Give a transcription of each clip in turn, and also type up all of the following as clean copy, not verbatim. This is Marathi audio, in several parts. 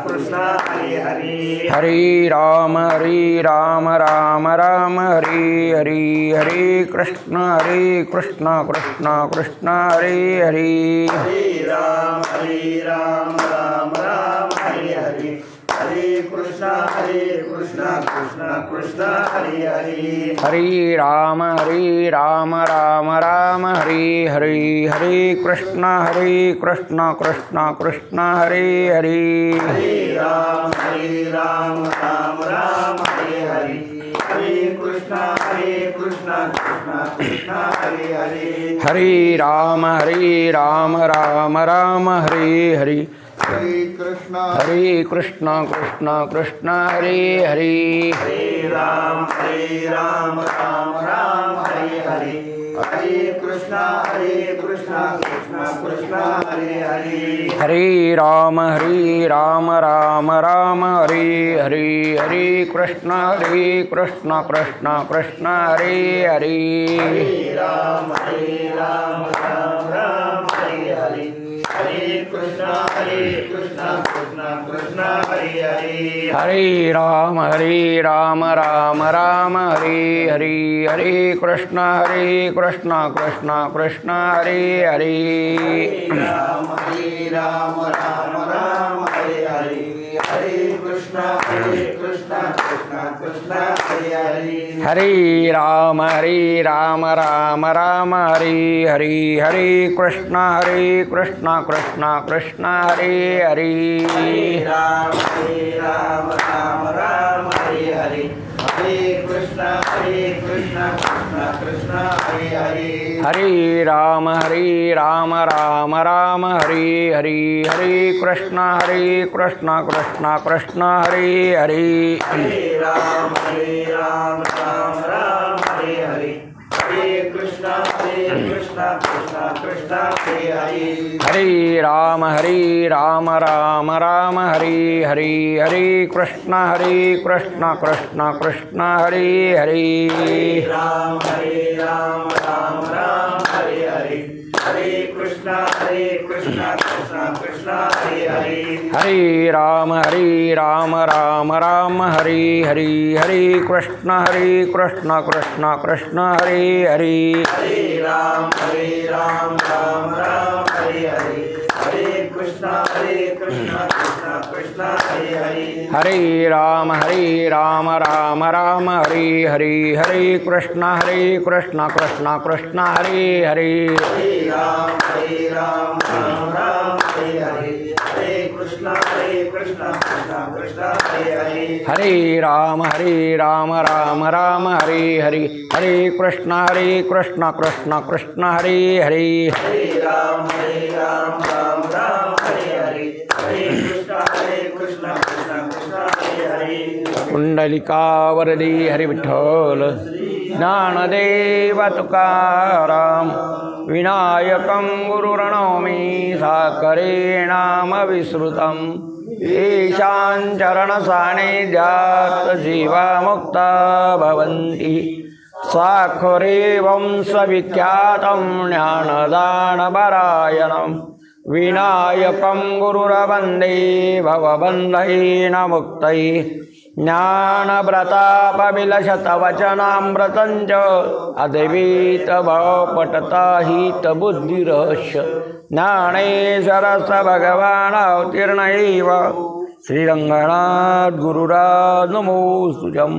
कृष्ण हरे हरे हरे राम राम राम हरे हरे हरे कृष्ण कृष्ण कृष्ण हरे हरे हरे राम राम राम हरे हरे हरे कृष्ण कृष्ण कृष्ण हरे हरे हरे राम राम हरे हरे हरे कृष्ण कृष्ण कृष्ण हरे हरे हरे राम राम हरे हरे हरे कृष्ण कृष्ण कृष्ण हरे हरे हरे राम राम हरे हरे हरे कृष्ण कृष्ण हरे हरे हरे राम राम हरे हरे हरे कृष्ण कृष्ण कृष्ण हरे हरे हरे राम राम हरे हरे हरे कृष्ण कृष्ण कृष्ण हरे हरे हरे राम राम हरे हरे हरे कृष्ण कृष्ण कृष्ण हरे हरे हरे राम राम हरे हरे हरे कृष्ण कृष्ण कृष्ण हरे हरे राम राम हरे हरे हरे कृष्ण कृष्ण कृष्ण हरे हरे हरे राम राम हरे हरे हरे कृष्ण कृष्ण कृष्ण हरे हरे राम हरे हरे हरे कृष्ण कृष्ण कृष्ण हरे हरे हरे राम राम हरे हरे हरे कृष्ण कृष्ण कृष्ण हरे हरे हरे राम हरे हरे हरे कृष्ण कृष्ण कृष्ण हरे हरे हरे राम राम हरे हरे हरे कृष्ण कृष्ण कृष्ण हरे हरे राम हरे हरे हरे कृष्ण कृष्ण कृष्ण हरे हरे हरे राम राम हरे हरे हरे कृष्ण कृष्ण कृष्ण हरे हरे हरे राम हरे हरे हरे कृष्ण कृष्ण कृष्ण हरे हरे हरे राम राम हरे हरे हरे कृष्ण कृष्ण कृष्ण हरे हरे हरे राम हरे हरे हरे कृष्ण कृष्ण कृष्ण हरे हरे हरे राम राम हरे हरे हरे कृष्ण कृष्ण कृष्ण हरे हरे हरे राम हरे हरे हरे कृष्ण कृष्ण हरे हरे कुंडलिकावरदी हरि विठ्ठल ज्ञानदेव तुकाराम विनायकं गुरुर्नौमि साकरे नाम विस्मृतं येषां चरणसान्निध्यात् जीवा मुक्ता भवन्ति साखरे वंशविख्यातं ज्ञानदानपरायणं विनायकं गुरुर्वन्दे भवबन्धेन मुक्तये ज्ञानव्रतापविलशतवचनामृतं च अद्वैत भवपटताहितबुद्धिरस्य ज्ञानेश्वरस्य भगवान् अवतीर्ण एव श्रीरंगनाथ गुरुराज नमोस्तुतं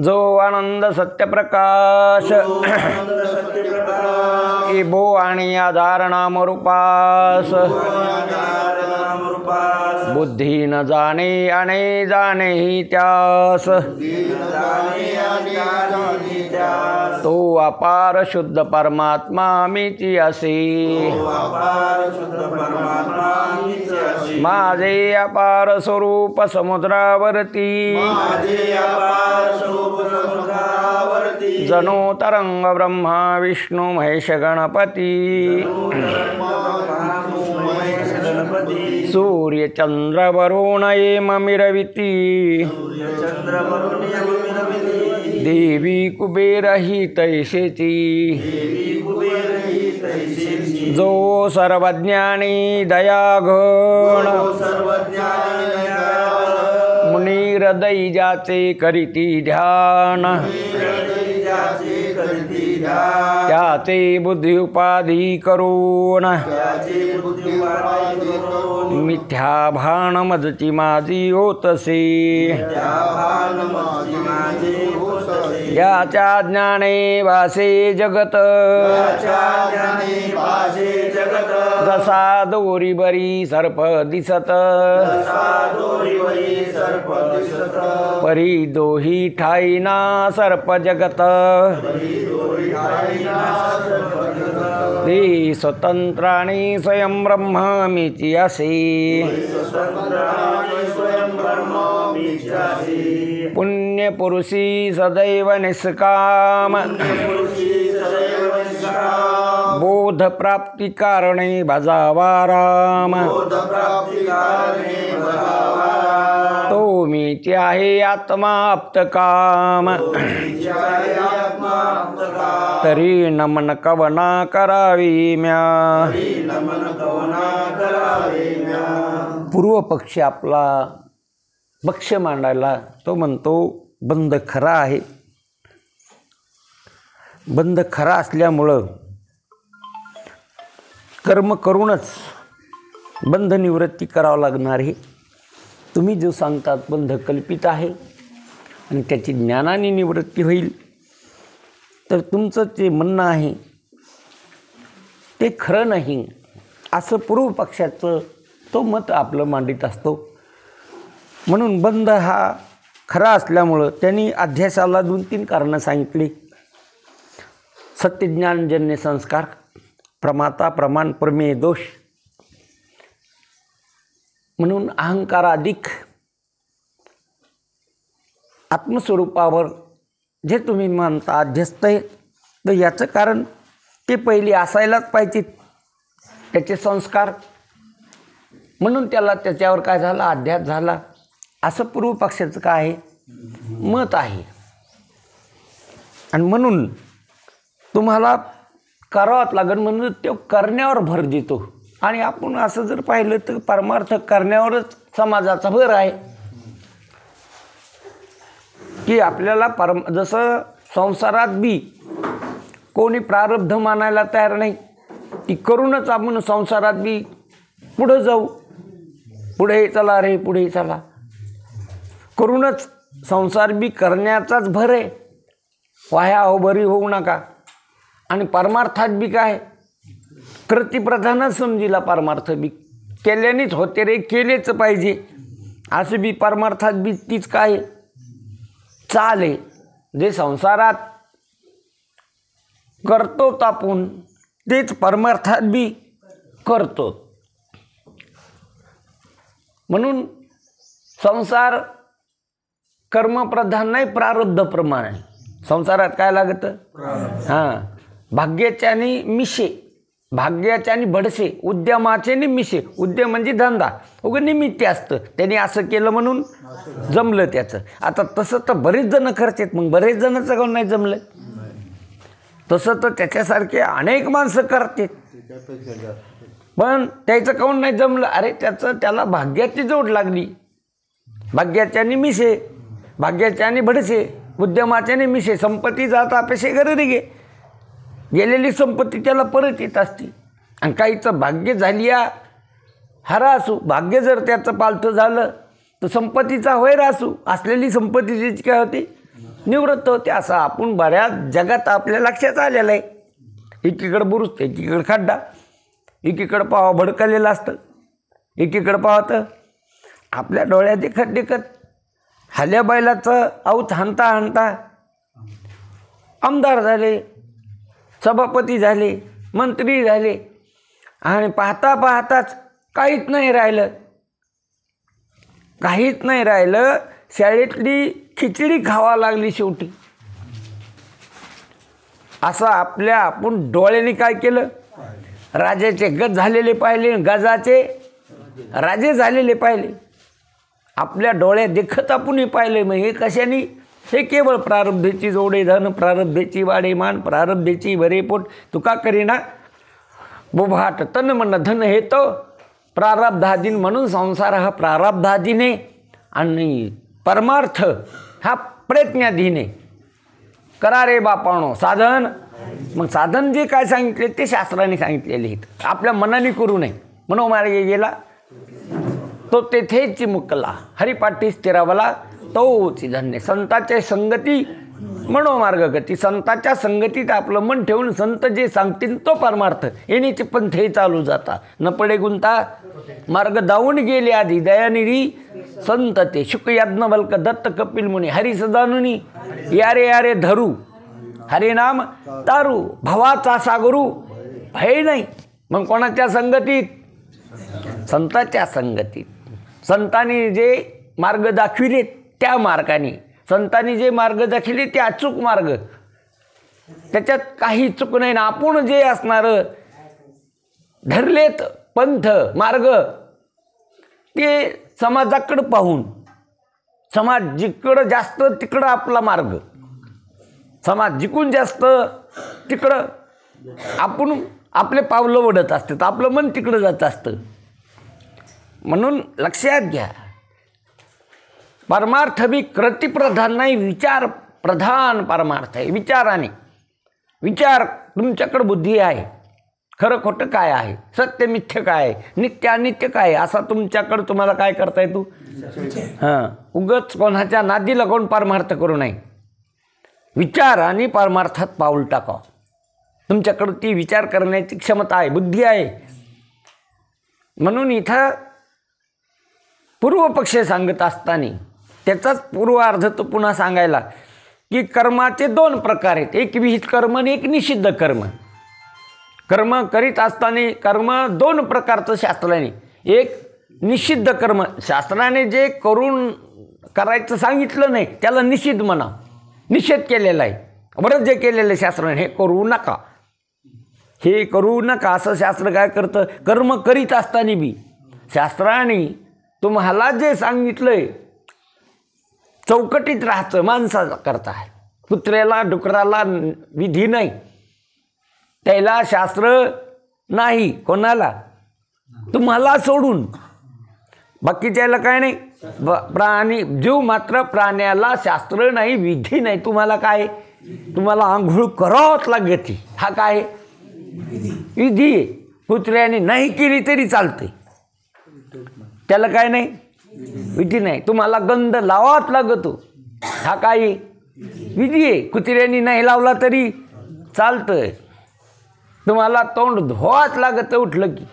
जो आनंद सत्यप्रकाश इबो आणि आधार नाम रूपास बुद्धी न जाने अने जाने ही त्यास तो अपार शुद्ध परमात्मा मीची असे माझे अपार स्वरूप समुद्रावरती जनो तरंग ब्रह्मा विष्णु महेश गणपती सूर्य चंद्र वरुण येममिरविति देवी कुबेर ही तैसेची जो सर्वज्ञानी दयागुण हृदयी ज्याचे करीती ध्यान त्याचे बुद्धी उपाधी करून मिथ्या भान मजची माझी होतसे याच्या ज्ञाने वासे जगत जसा दोरी बरी सर्प दिसत परी दोही ठाईना सर्प जगत ते स्वतंत्राणी स्वयं ब्रह्म मीची असे पुण्य पुरुषी सदैव निष्काम बोध प्राप्ती कारणे भजावा राम तो मीची आहे आत्मा आप्त काम तरी नमन कवना करावी म्या पूर्व पक्षी आपला पक्ष मांडायला तो म्हणतो बंध खरा आहे. बंध खरा असल्यामुळं कर्म करूनच बंध निवृत्ती करावं लागणार आहे. तुम्ही जो सांगतात बंध कल्पित आहे आणि त्याची ज्ञानाने निवृत्ती होईल तर तुमचं जे म्हणणं आहे ते खरं नाही असं पूर्व पक्षाचं तो मत आपलं मांडित असतो. म्हणून बंध हा खरा असल्यामुळं त्यांनी अध्यासाला 2-3 कारणं सांगितली. सत्यज्ञानजन्य संस्कार, प्रमाता प्रमाण प्रमेय दोष, म्हणून अहंकाराधिक आत्मस्वरूपावर जे तुम्ही मानता अध्यस्त आहे तर याचं कारण ते पहिली असायलाच पाहिजेत त्याचे संस्कार. म्हणून त्याला त्याच्यावर काय झाला अध्यास झाला असं पूर्व पक्षाचं काय आहे मत आहे. आणि म्हणून तुम्हाला करावंच लागेल म्हणून तो करण्यावर भर देतो. आणि आपण असं जर पाहिलं तर परमार्थ करण्यावरच समाजाचा भर आहे की आपल्याला जसं संसारात बी कोणी प्रारब्ध मानायला तयार नाही ती करूनच आपण संसारात बी पुढं जाऊ. पुढे चला रे पुढे चला करूनच संसार बी करण्याचाच भर आहे. वाया अवभरी होऊ नका. आणि परमार्थात बी काय कृतिप्रधानच समजीला परमार्थ बी केल्यानेच होते रे केलेच पाहिजे असं बी परमार्थात बी तीच काय चाल आहे. जे संसारात करतो आपण तेच परमार्थात बी करतो. म्हणून संसार कर्मप्रधान नाही प्रारब्ध प्रमाण आहे. संसारात काय लागतं हां भाग्याच्यानी मिशे भाग्याच्यानी भडसे उद्यमाचे निमिषे. उद्यम म्हणजे धंदा उगं निमित्त असतं त्यांनी असं केलं म्हणून जमलं त्याचं. आता तसं तर बरेच जण करतात मग बरेच जणांचं काऊन नाही जमलं. तसं तर त्याच्यासारखे अनेक माणसं करतात पण त्याचं काऊन नाही जमलं. अरे त्याला भाग्याची जोड लागली. भाग्याच्यानी मिशे भाग्याच्यानी भडसे उद्यमाच्याने मिशे. संपत्ती जात अपेक्षे घरी गे गेलेली संपत्ती त्याला परत येत असते. आणि काहीचं भाग्य झाली या हरा असू भाग्य जर त्याचं पालथं झालं तर संपत्तीचा वैर असू असलेली संपत्तीची काय होते निवृत्त होते. असं आपण बऱ्याच जगात आपल्या लक्षात आलेलं आहे. एकीकडं बुरुज एकीकडं खड्डा एकीकडं पावा भडकलेलं असतं एकीकडं पावतं आपल्या डोळ्यात देखत देखत हल्या बैलाचं आऊत हाणता हाणता आमदार झाले सभापती झाले मंत्री झाले आणि पाहता पाहताच काहीच नाही राहिलं शाळेतली खिचडी खावा लागली शेवटी. असं आपण डोळ्याने काय केलं राजाचे गज झालेले पाहिले गजाचे राजे झालेले पाहिले. आपल्या डोळ्यात देखत आपण पाहिले. मग हे कशाने हे केवळ प्रारब्धेची जोडे धन प्रारब्धेची वाडे मान प्रारब्धेची बरे पोट तुका करीना बोभाट तन मन धन हे तो प्रारब्धाधीन. म्हणून संसार हा प्रारब्धाधीन आहे आणि परमार्थ हा प्रयत्नाधीन आहे. करा रे बापानो साधन. मग साधन जे काय सांगितले ते शास्त्राने सांगितलेले आहेत. आपल्या मनाने करू नये. मनोमार्गे गेला तो तेथेच मुकला, हरिपाठी स्थिरावला तोच धन्य. संतांच्या संगती मनोमार्ग गती. संतांच्या संगतीत आपलं मन ठेवून संत जे सांगतील तो परमार्थ. येण्याचे पंथे चालू जाता, न पडे गुंता मार्ग दावून गेले आधी. दयानिधी संत ते शुक याज्ञवल्क दत्त कपिल मुनी. हरी सदानुनी यारे यारे धरू, हरे नाम तारू. भवाचा सागरू भय नाही. मग कोणाच्या संगतीत? संतांच्या संगतीत. संतांनी जे मार्ग दाखविले त्या मार्गाने. संतांनी जे मार्ग दाखविले ते अचूक मार्ग, त्याच्यात काही चूक नाही. ना आपण जे असणारं धरलेत पंथ मार्ग ते समाजाकडं पाहून, समाज जिकडं जास्त तिकडं आपला मार्ग, समाज जिकून जास्त तिकडं आपण आपले पावलं ओढत असतात, आपलं मन तिकडं जात असतं. म्हणून लक्षात घ्या, परमार्थ बी कृतिप्रधान नाही, विचार प्रधान परमार्थ आहे. विचाराने, विचार तुमच्याकडं बुद्धी आहे, खरं खोटं काय आहे, सत्य मिथ्य काय आहे, नित्य अनित्य काय आहे, असा तुमच्याकडं तुम्हाला काय करता येतो. हां, उगच कोणाच्या नादी लागून परमार्थ करू नये. विचार आणि परमार्थात पाऊल टाका. तुमच्याकडं ती विचार करण्याची क्षमता आहे, बुद्धी आहे. म्हणून इथं पूर्वपक्ष सांगत असताना त्याचाच पूर्वार्ध तो पुन्हा सांगायला की कर्माचे दोन प्रकार आहेत, एक विहित कर्म आणि एक निषिद्ध कर्म. कर्म करीत असताना कर्म दोन प्रकारचं शास्त्राने. एक निषिद्ध कर्म, शास्त्राने जे करून करायचं सांगितलं नाही त्याला निषिद्ध म्हणा, निषेध केलेला आहे. बरं जे केलेलं शास्त्राने हे करू नका, हे करू नका असं शास्त्र काय करतं. कर्म करीत असताना बी शास्त्राने तुम्हाला जे सांगितलंय चौकटीत राहायचं माणसाचा करता आहे. कुत्र्याला डुकराला विधी नाही, त्याला शास्त्र नाही, कोणाला तुम्हाला सोडून. बाकीच्याला काय नाही. प्राणी जीव मात्र प्राण्याला शास्त्र नाही, विधी नाही. तुम्हाला काय, तुम्हाला आंघोळ करावंच लागते. हा काय विधी आहे. कुत्र्याने नाही केली तरी चालते, त्याला काय नाही, विधी नाही. तुम्हाला गंध लावाच लागतो, हा काय विधी आहे. कुत्र्याने नाही लावला तरी चालतं. तुम्हाला तोंड धुवाच लागतं उठलं की.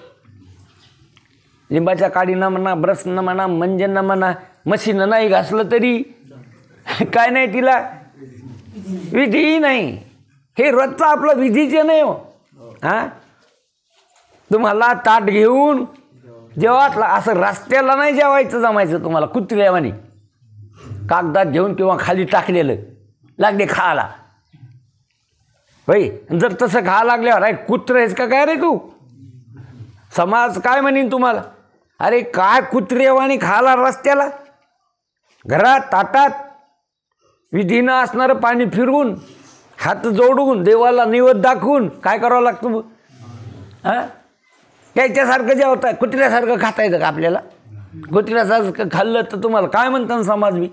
लिंबाच्या काडीनं म्हणा, ब्रशनं म्हणा, मंजनं म्हणा, मशीनं नाही घासलं तरी काय नाही, तिला विधी नाही. हे रोजचं आपलं विधीचे नाही हो. हां, तुम्हाला ताट घेऊन जेवायला असं रस्त्याला नाही जेवायचं जमायचं तुम्हाला. कुत्र्यावानी कागदात घेऊन किंवा खाली टाकलेलं लागले खायला. होय, जर तसं खा लागल्यावर अरे कुत्र आहेस का काय रे तू, समाज काय म्हणीन तुम्हाला. अरे काय कुत्र्यावानी खायला रस्त्याला, घरात ताटात विधीनं असणारं पाणी फिरवून हात जोडून देवाला निवद दाखवून काय करावं लागतं. हां, त्याच्यासारखं जेवताय, कुत्र्यासारखं खाता येतं का आपल्याला. कुत्र्यासारखं खाल्लं तर तुम्हाला काय म्हणतात समाज बी.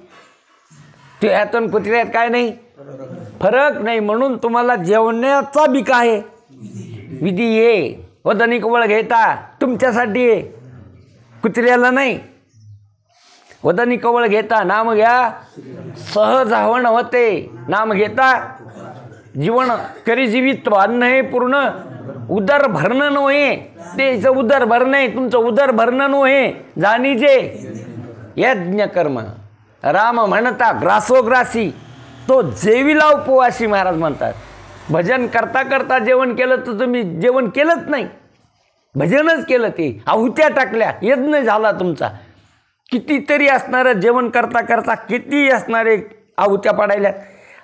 ते ह्यातून कुत्र्यात काय नाही, फरक नाही. म्हणून तुम्हाला जेवण्याचा बी काय आहे, विधी आहे. वदनी कवळ घेता तुमच्यासाठी आहे, कुत्र्याला नाही. वदनी कवळ घेता नाम घ्या सहज हवण होते. नाम घेता जीवन करी जीवित अन्न हे पूर्ण उदर भरणं नव्हे. तेचं उदर भरणं आहे, तुमचं उदर भरणं नव्हे. जाणीजे यज्ञ कर्म राम म्हणता ग्रासोग्रासी तो जेविला उपवासी महाराज म्हणतात. भजन करता करता जेवण केलं तर तुम्ही जेवण केलंच नाही, भजनच केलं, ते आहुत्या टाकल्या, यज्ञ झाला तुमचा. कितीतरी असणारं जेवण करता करता किती असणारे आहुत्या पडायल्या.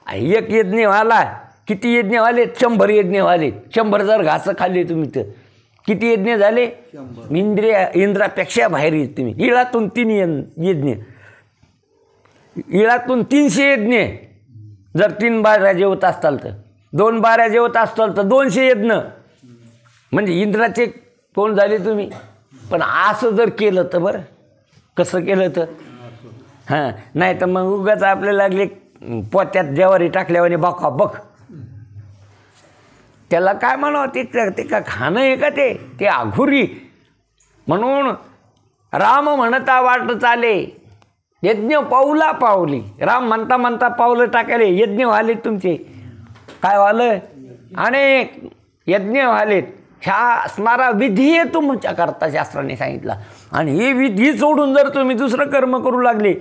एक यज्ञ व्हायला किती यज्ञ व्हाले, 100 यज्ञ व्हाले. 100 जर घासं खाल्ले तुम्ही तर किती यज्ञ झाले, इंद्रापेक्षा बाहेर येत तुम्ही. इळातून 3 यज्ञ, इळातून 300 यज्ञ. जर 3 बाऱ्या जेवत असताल तर, 2 बाऱ्या जेवत असताल तर 200 यज्ञ. म्हणजे इंद्राचे कोण झाले तुम्ही. पण असं जर केलं तर बरं, कसं केलं तर हां, नाही तर मग उगाच आपल्याला लागले पोत्यात ज्वारी टाकल्यावर बघा बघ. त्याला काय म्हणावं, ते का खाणं आहे का ते आघुरी. म्हणून राम म्हणता वाट चाले यज्ञ पाऊला पावली. राम म्हणता म्हणता पावलं टाकायले यज्ञ व्हाले तुमचे. काय व्हालं? अनेक यज्ञ व्हालेत. ह्या स्मारा विधी आहे तुमच्या करता शास्त्राने सांगितला. आणि ही विधी सोडून जर तुम्ही दुसरं कर्म करू लागले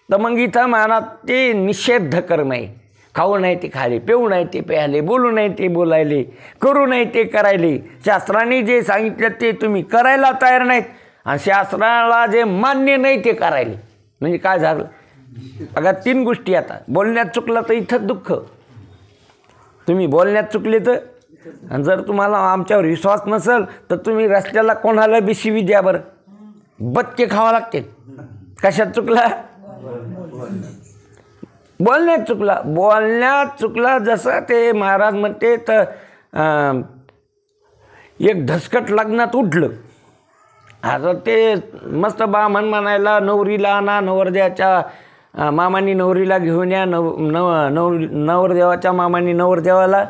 तर मग इथं मनात ते निषेध कर्म आहे. खाऊ नाही ते खाले, पिऊ नाही ते प्यायले, बोलू नाही ते बोलायले, करू नाही ते करायले. शास्त्राने जे सांगितलं ते तुम्ही करायला तयार नाहीत आणि शास्त्राला जे मान्य नाही ते करायले. म्हणजे काय झालं बघा, 3 गोष्टी. आता बोलण्यात चुकलं तर इथं दुःख. तुम्ही बोलण्यात चुकले तर, आणि जर तुम्हाला आमच्यावर विश्वास नसेल तर तुम्ही रस्त्याला कोणाला बी शिवी द्या बरं, बच्चे खावा लागते. कशात चुकला? बोलण्यात चुकला. बोलण्यात चुकला. जसं ते महाराज म्हणते तर एक धसकट लग्नात उठलं. आता ते मस्त बामण म्हणायला नवरीला आणा, नवरदेवाच्या मामानी नवरीला घेऊन या, नवरदेवाच्या मामानी नवरदेवाला.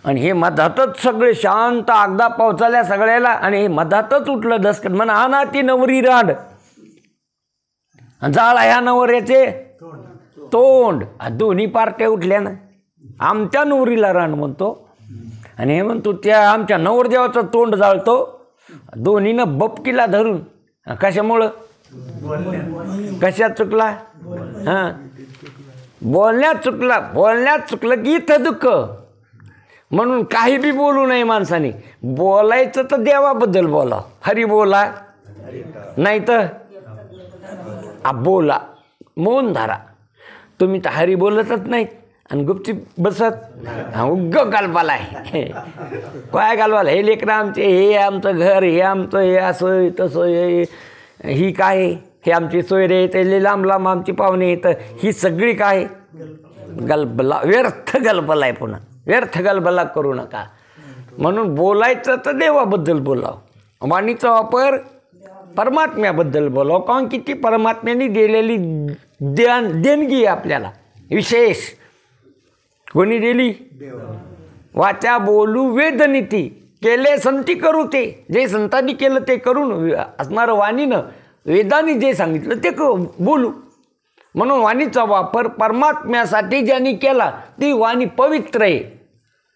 आणि हे मधातच सगळे शांत अगदा पोहोचल्या सगळ्याला. आणि हे मधातच उठलं धसकट, म्हणा आणा ती नवरी रांड, जाळा ह्या नवऱ्याचे तोंड. दोन्ही पार्ट्या उठल्या ना. आमच्या नवरीला रांड म्हणतो आणि हे म्हणतो त्या आमच्या नवरदेवाचं तोंड जाळतो. दोन्हीनं बपकीला धरून. कशामुळं? कशात चुकला? हां, बोलण्यात चुकला. बोलण्यात चुकलं की इथं दुःख. म्हणून काही बी बोलू नये माणसाने. बोलायचं तर देवाबद्दल बोला, हरी बोला, नाही तर बोला, मौन धरा. तुम्ही तर हरी बोलतच नाहीत आणि गुपचूप बसत. उग्ग गालबाला आहे. काय गालबाला? हे लेकरं आमचे, हे आमचं घर, हे आमचं, हे असं तसं, ही काय, हे आमची सोयरे येते, लांब लांब आमची पाहुणे येतं. ही सगळी काय गलबला, व्यर्थ गलबला आहे. पुन्हा व्यर्थ गलबला करू नका. म्हणून बोलायचं तर देवाबद्दल बोलावं. वाणीचा वापर परमात्म्याबद्दल बोलावं. कारण की ती परमात्म्याने दिलेली देणगी आहे आपल्याला विशेष. कोणी दिली? वाचा बोलू वेदनीती, केले संती करू ते. जे संतांनी केलं ते करून असणारं वाणीनं, वेदांनी जे सांगितलं ते बोलू. म्हणून वाणीचा वापर परमात्म्यासाठी ज्यांनी केला ती वाणी पवित्र आहे.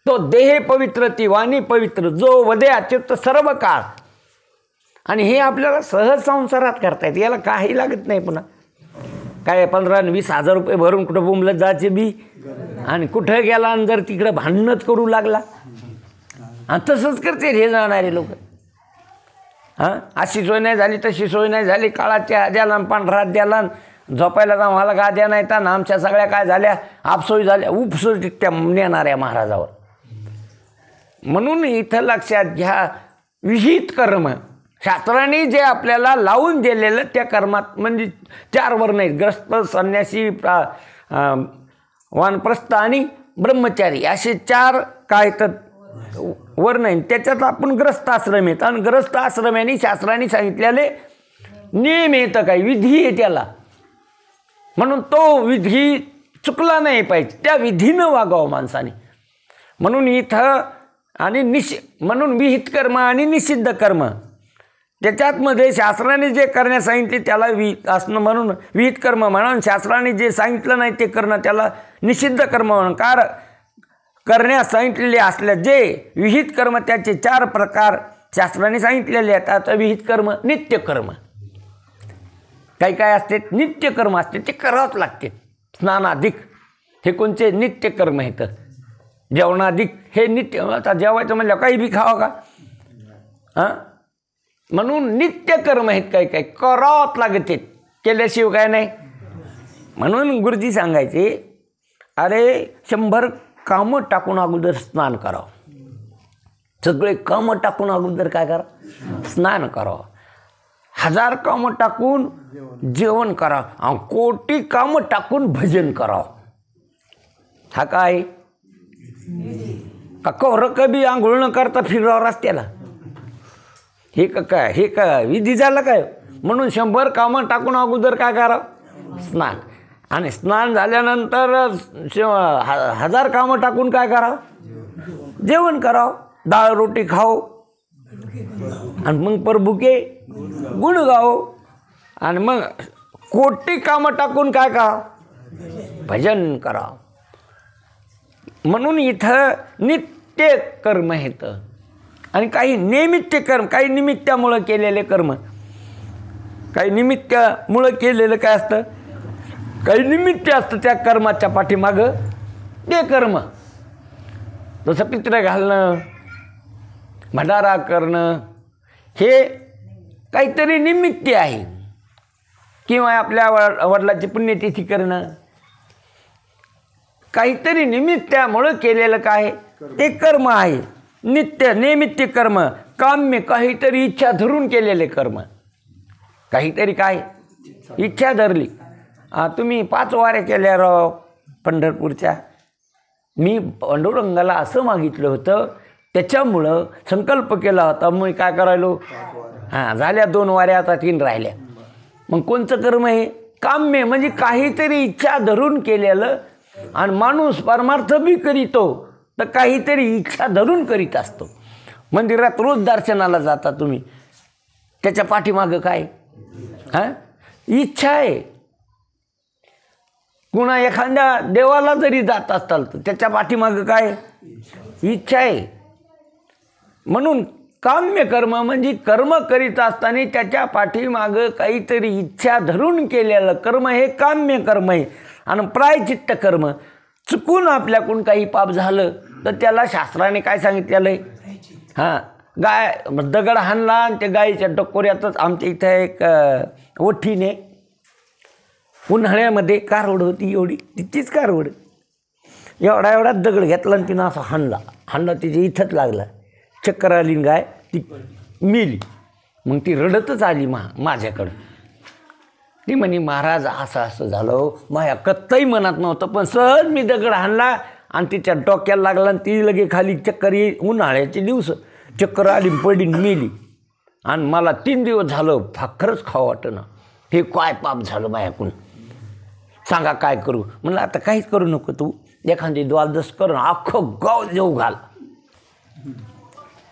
तो देह पवित्र, ती वाणी पवित्र. जो वदे अच्युत सर्व काळ. आणि हे आपल्याला सहज संसारात करता येते. याला काही लागत नाही. पुन्हा काय 15-20 हजार रुपये भरून कुठं बोंबलत जायचे बी, आणि कुठं गेला आणि जर तिकडं भांडणच करू लागला. आणि तसंच करते हे जाणारे लोक. हां, अशी सोय नाही झाली, तशी सोय नाही झाली, काळाच्या द्याला पांढरा द्याला, झोपायला जा मला गाद्या नाही तर आमच्या सगळ्या काय झाल्या आपसोयी झाल्या, उपसोयी त्या नेणाऱ्या महाराजावर. म्हणून इथं लक्षात घ्या, विहित कर्म शास्त्राने जे आपल्याला लावून दिलेलं त्या कर्मात, म्हणजे 4 वर्ण आहेत. ग्रस्त, संन्यासी, वानप्रस्थ आणि ब्रह्मचारी, असे 4 काय तर वर्ण आहेत. त्याच्यात आपण ग्रस्त आश्रम येत. आणि ग्रस्त आश्रमाने शास्त्राने सांगितलेले नियम येतं, काही विधी आहे त्याला. म्हणून तो विधी चुकला नाही पाहिजे. त्या विधीनं वागावं माणसाने. म्हणून इथं आणि म्हणून विहित कर्म आणि निषिद्ध कर्म, त्याच्यातमध्ये शास्त्राने जे करण्यास सांगितले त्याला असणं म्हणून विहित कर्म म्हणून, शास्त्राने जे सांगितलं नाही ते करणं त्याला निषिद्ध कर्म म्हणून. करण्यास सांगितलेले असल्या जे विहित कर्म त्याचे 4 प्रकार शास्त्राने सांगितलेले आहेत. आता विहित कर्म, नित्यकर्म. काही काय असते नित्यकर्म असते, ते करावंच लागते. स्नानाधिक हे कोणते नित्यकर्म आहेत. जेवणाधिक हे नित्य. आता जेवायचं म्हणलं काही बी खावं का? हां, म्हणून नित्यकर्म आहेत. काही काही करावंच लागते, केल्याशिवाय काय नाही. म्हणून गुरुजी सांगायचे, अरे 100 कामं टाकून अगोदर स्नान करावं. सगळे कामं टाकून अगोदर काय करा? स्नान करावं. 1000 कामं टाकून जेवण करावं. कोटी कामं टाकून भजन करावं. हा काय का कवर कधी आंघोळ न करता फिरावं रस्त्याला? हे का काय? हे का विधी झाला काय? म्हणून 100 कामं टाकून अगोदर काय करावं? स्नान. आणि स्नान झाल्यानंतर 1000 कामं टाकून काय करावं? जेवण करावं, डाळ रोटी खाओ आणि मग प्रभूके गुण गाओ. आणि मग कोटी कामं टाकून काय करावं? भजन करावं. म्हणून इथं नित्य कर्म येतं आणि काही नैमित्य कर्म, काही निमित्तामुळं केलेले कर्म. काही निमित्तामुळं केलेलं काय असतं? काही निमित्त असतं त्या कर्माच्या पाठीमागं ते कर्म. जसं पित्र घालणं, भंडारा करणं, हे काहीतरी निमित्त आहे. किंवा आपल्या वडिलाची पुण्यतिथी करणं, काहीतरी निमित्तामुळं केलेलं काय ते कर्म आहे. नित्य नैमित्तिक कर्म, काम्य काहीतरी इच्छा धरून केलेले कर्म. काहीतरी काय इच्छा धरली. तुम्ही 5 वाऱ्या केल्या राव पंढरपूरच्या. मी पांडुरंगाला असं मागितलं होतं, त्याच्यामुळं संकल्प केला होता, मग काय करायलो? झाल्या 2 वाऱ्या, आता 3 राहिल्या. मग कोणचं कर्म आहे? काम्य, म्हणजे काहीतरी इच्छा धरून केलेलं. आणि माणूस परमार्थ बी करीतो तर काहीतरी इच्छा धरून करीत असतो. मंदिरात रोज दर्शनाला जाता तुम्ही, त्याच्या पाठीमागं काय? इच्छा आहे. कुणा एखाद्या देवाला जरी जात असताल तर त्याच्या पाठीमागं काय? इच्छा आहे. म्हणून काम्य कर्म म्हणजे कर्म करीत असताना त्याच्या पाठीमागं काहीतरी इच्छा धरून केलेलं कर्म हे काम्य कर्म आहे. आणि प्रायचित्त कर्म, चुकून आपल्याकडून काही पाप झालं तर त्याला शास्त्राने काय सांगितलेलं आहे? गाय दगड हाणला आणि त्या गायीच्या टकोऱ्यातच. आमच्या इथं एक ओठीने उन्हाळ्यामध्ये कारवड होती, एवढी तिचीच कारवड, एवढा दगड घेतला आणि तिनं असं हाणला तिच्या इथंच लागला. चक्कर आली गाय, ती मेली. मग ती रडतच आली माझ्याकडं. ती म्हणे महाराज असं झालं, माझ्या कत्तही मनात नव्हतं, पण सहज मी दगड हाणला आणि तिच्या डोक्याला लागला आणि ती लगे खाली चक्कर उन्हाळ्याचे दिवस चक्कर आली, पडली, मेली. आणि मला 3 दिवस झालं भाकरच खावं वाटेना. हे काय पाप झालं माझ्याकडून, सांगा काय करू? म्हणलं आता काहीच करू नको, तू एखादी द्वादश करून अख्खं गाव जेऊ घाल.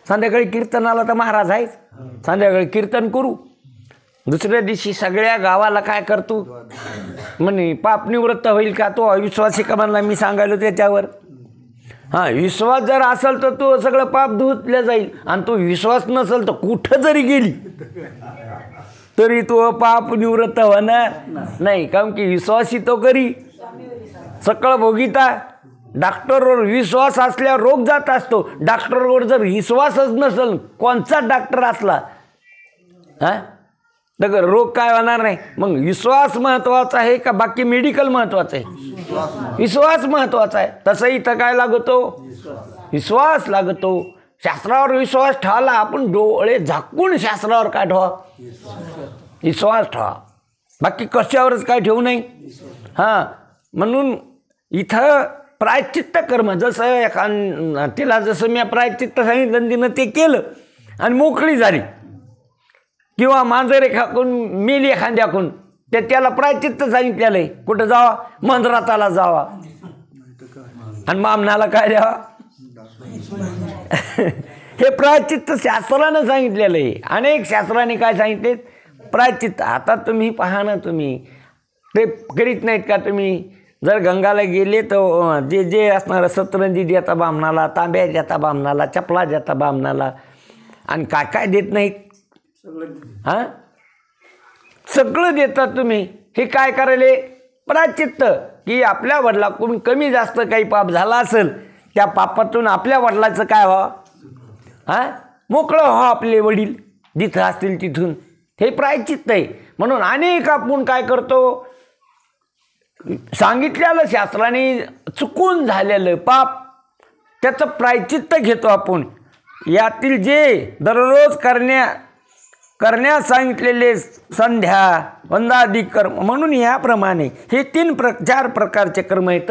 संध्याकाळी कीर्तनाला तर महाराज आहेच, संध्याकाळी कीर्तन करू. दुसऱ्या दिवशी सगळ्या गावाला काय करतो म्हणे, पाप निवृत्त होईल का? तो अविश्वासी का म्हणला मी सांगायलो त्याच्यावर. विश्वास जर असेल तर तो सगळं पाप धुतलं जाईल. आणि तो विश्वास नसेल तर कुठं जरी गेली तरी तो पाप निवृत्त होणार नाही. कारण की विश्वासी तो करी सकळ भोगिता. डॉक्टरवर विश्वास असल्यावर रोग जात असतो. डॉक्टरवर जर विश्वासच नसेल, कोणचा डॉक्टर असला तर रोग काय होणार नाही. मग विश्वास महत्त्वाचा आहे का बाकी मेडिकल महत्त्वाचं आहे? विश्वास महत्त्वाचा आहे. तसं इथं काय लागतो? विश्वास लागतो. शास्त्रावर विश्वास ठेवाला. आपण डोळे झाकून शास्त्रावर काय ठेवा? विश्वास ठेवा. बाकी कशावरच काय ठेवू नाही. म्हणून इथं प्रायश्चित्त कर्म, जसं तिला जसं मी प्रायश्चित्त सांगितलं तिनं ते केलं आणि मोकळी झाली. किंवा मांजर एखादून मेली एखाद्याकून, त्याला प्रायश्चित्त सांगितलेलं आहे. कुठं जावा? मंदिराला जावा आणि मामनाला काय द्यावा? हे प्रायश्चित्त शास्त्रानं सांगितलेलं आहे. अनेक शास्त्राने काय सांगितले? प्रायश्चित्त. आता तुम्ही पहा ना, तुम्ही ते करीत नाहीत का? तुम्ही जर गंगाला गेले तर जे असणारं सतरंजी देता बामणाला, तांब्या देता बामणाला, चपला देता बामणाला, आणि काय काय देत नाहीत? सगळं देतात तुम्ही. हे काय करायले? प्रायश्चित्त. की आपल्या वडिलाकडून कमी जास्त काही पाप झाला असेल, त्या पापातून आपल्या वडिलाचं काय व्हावं? मोकळं व्हावं आपले वडील जिथं असतील तिथून. हे प्रायश्चित्त आहे. म्हणून अनेक आपण काय करतो? सांगितलेलं शास्त्राने चुकून झालेलं पाप त्याचं प्रायश्चित्त घेतो आपण. यातील जे दररोज करण्यास सांगितलेले संध्या वंदादी कर्म, म्हणून याप्रमाणे हे 4 प्रकारचे कर्म आहेत.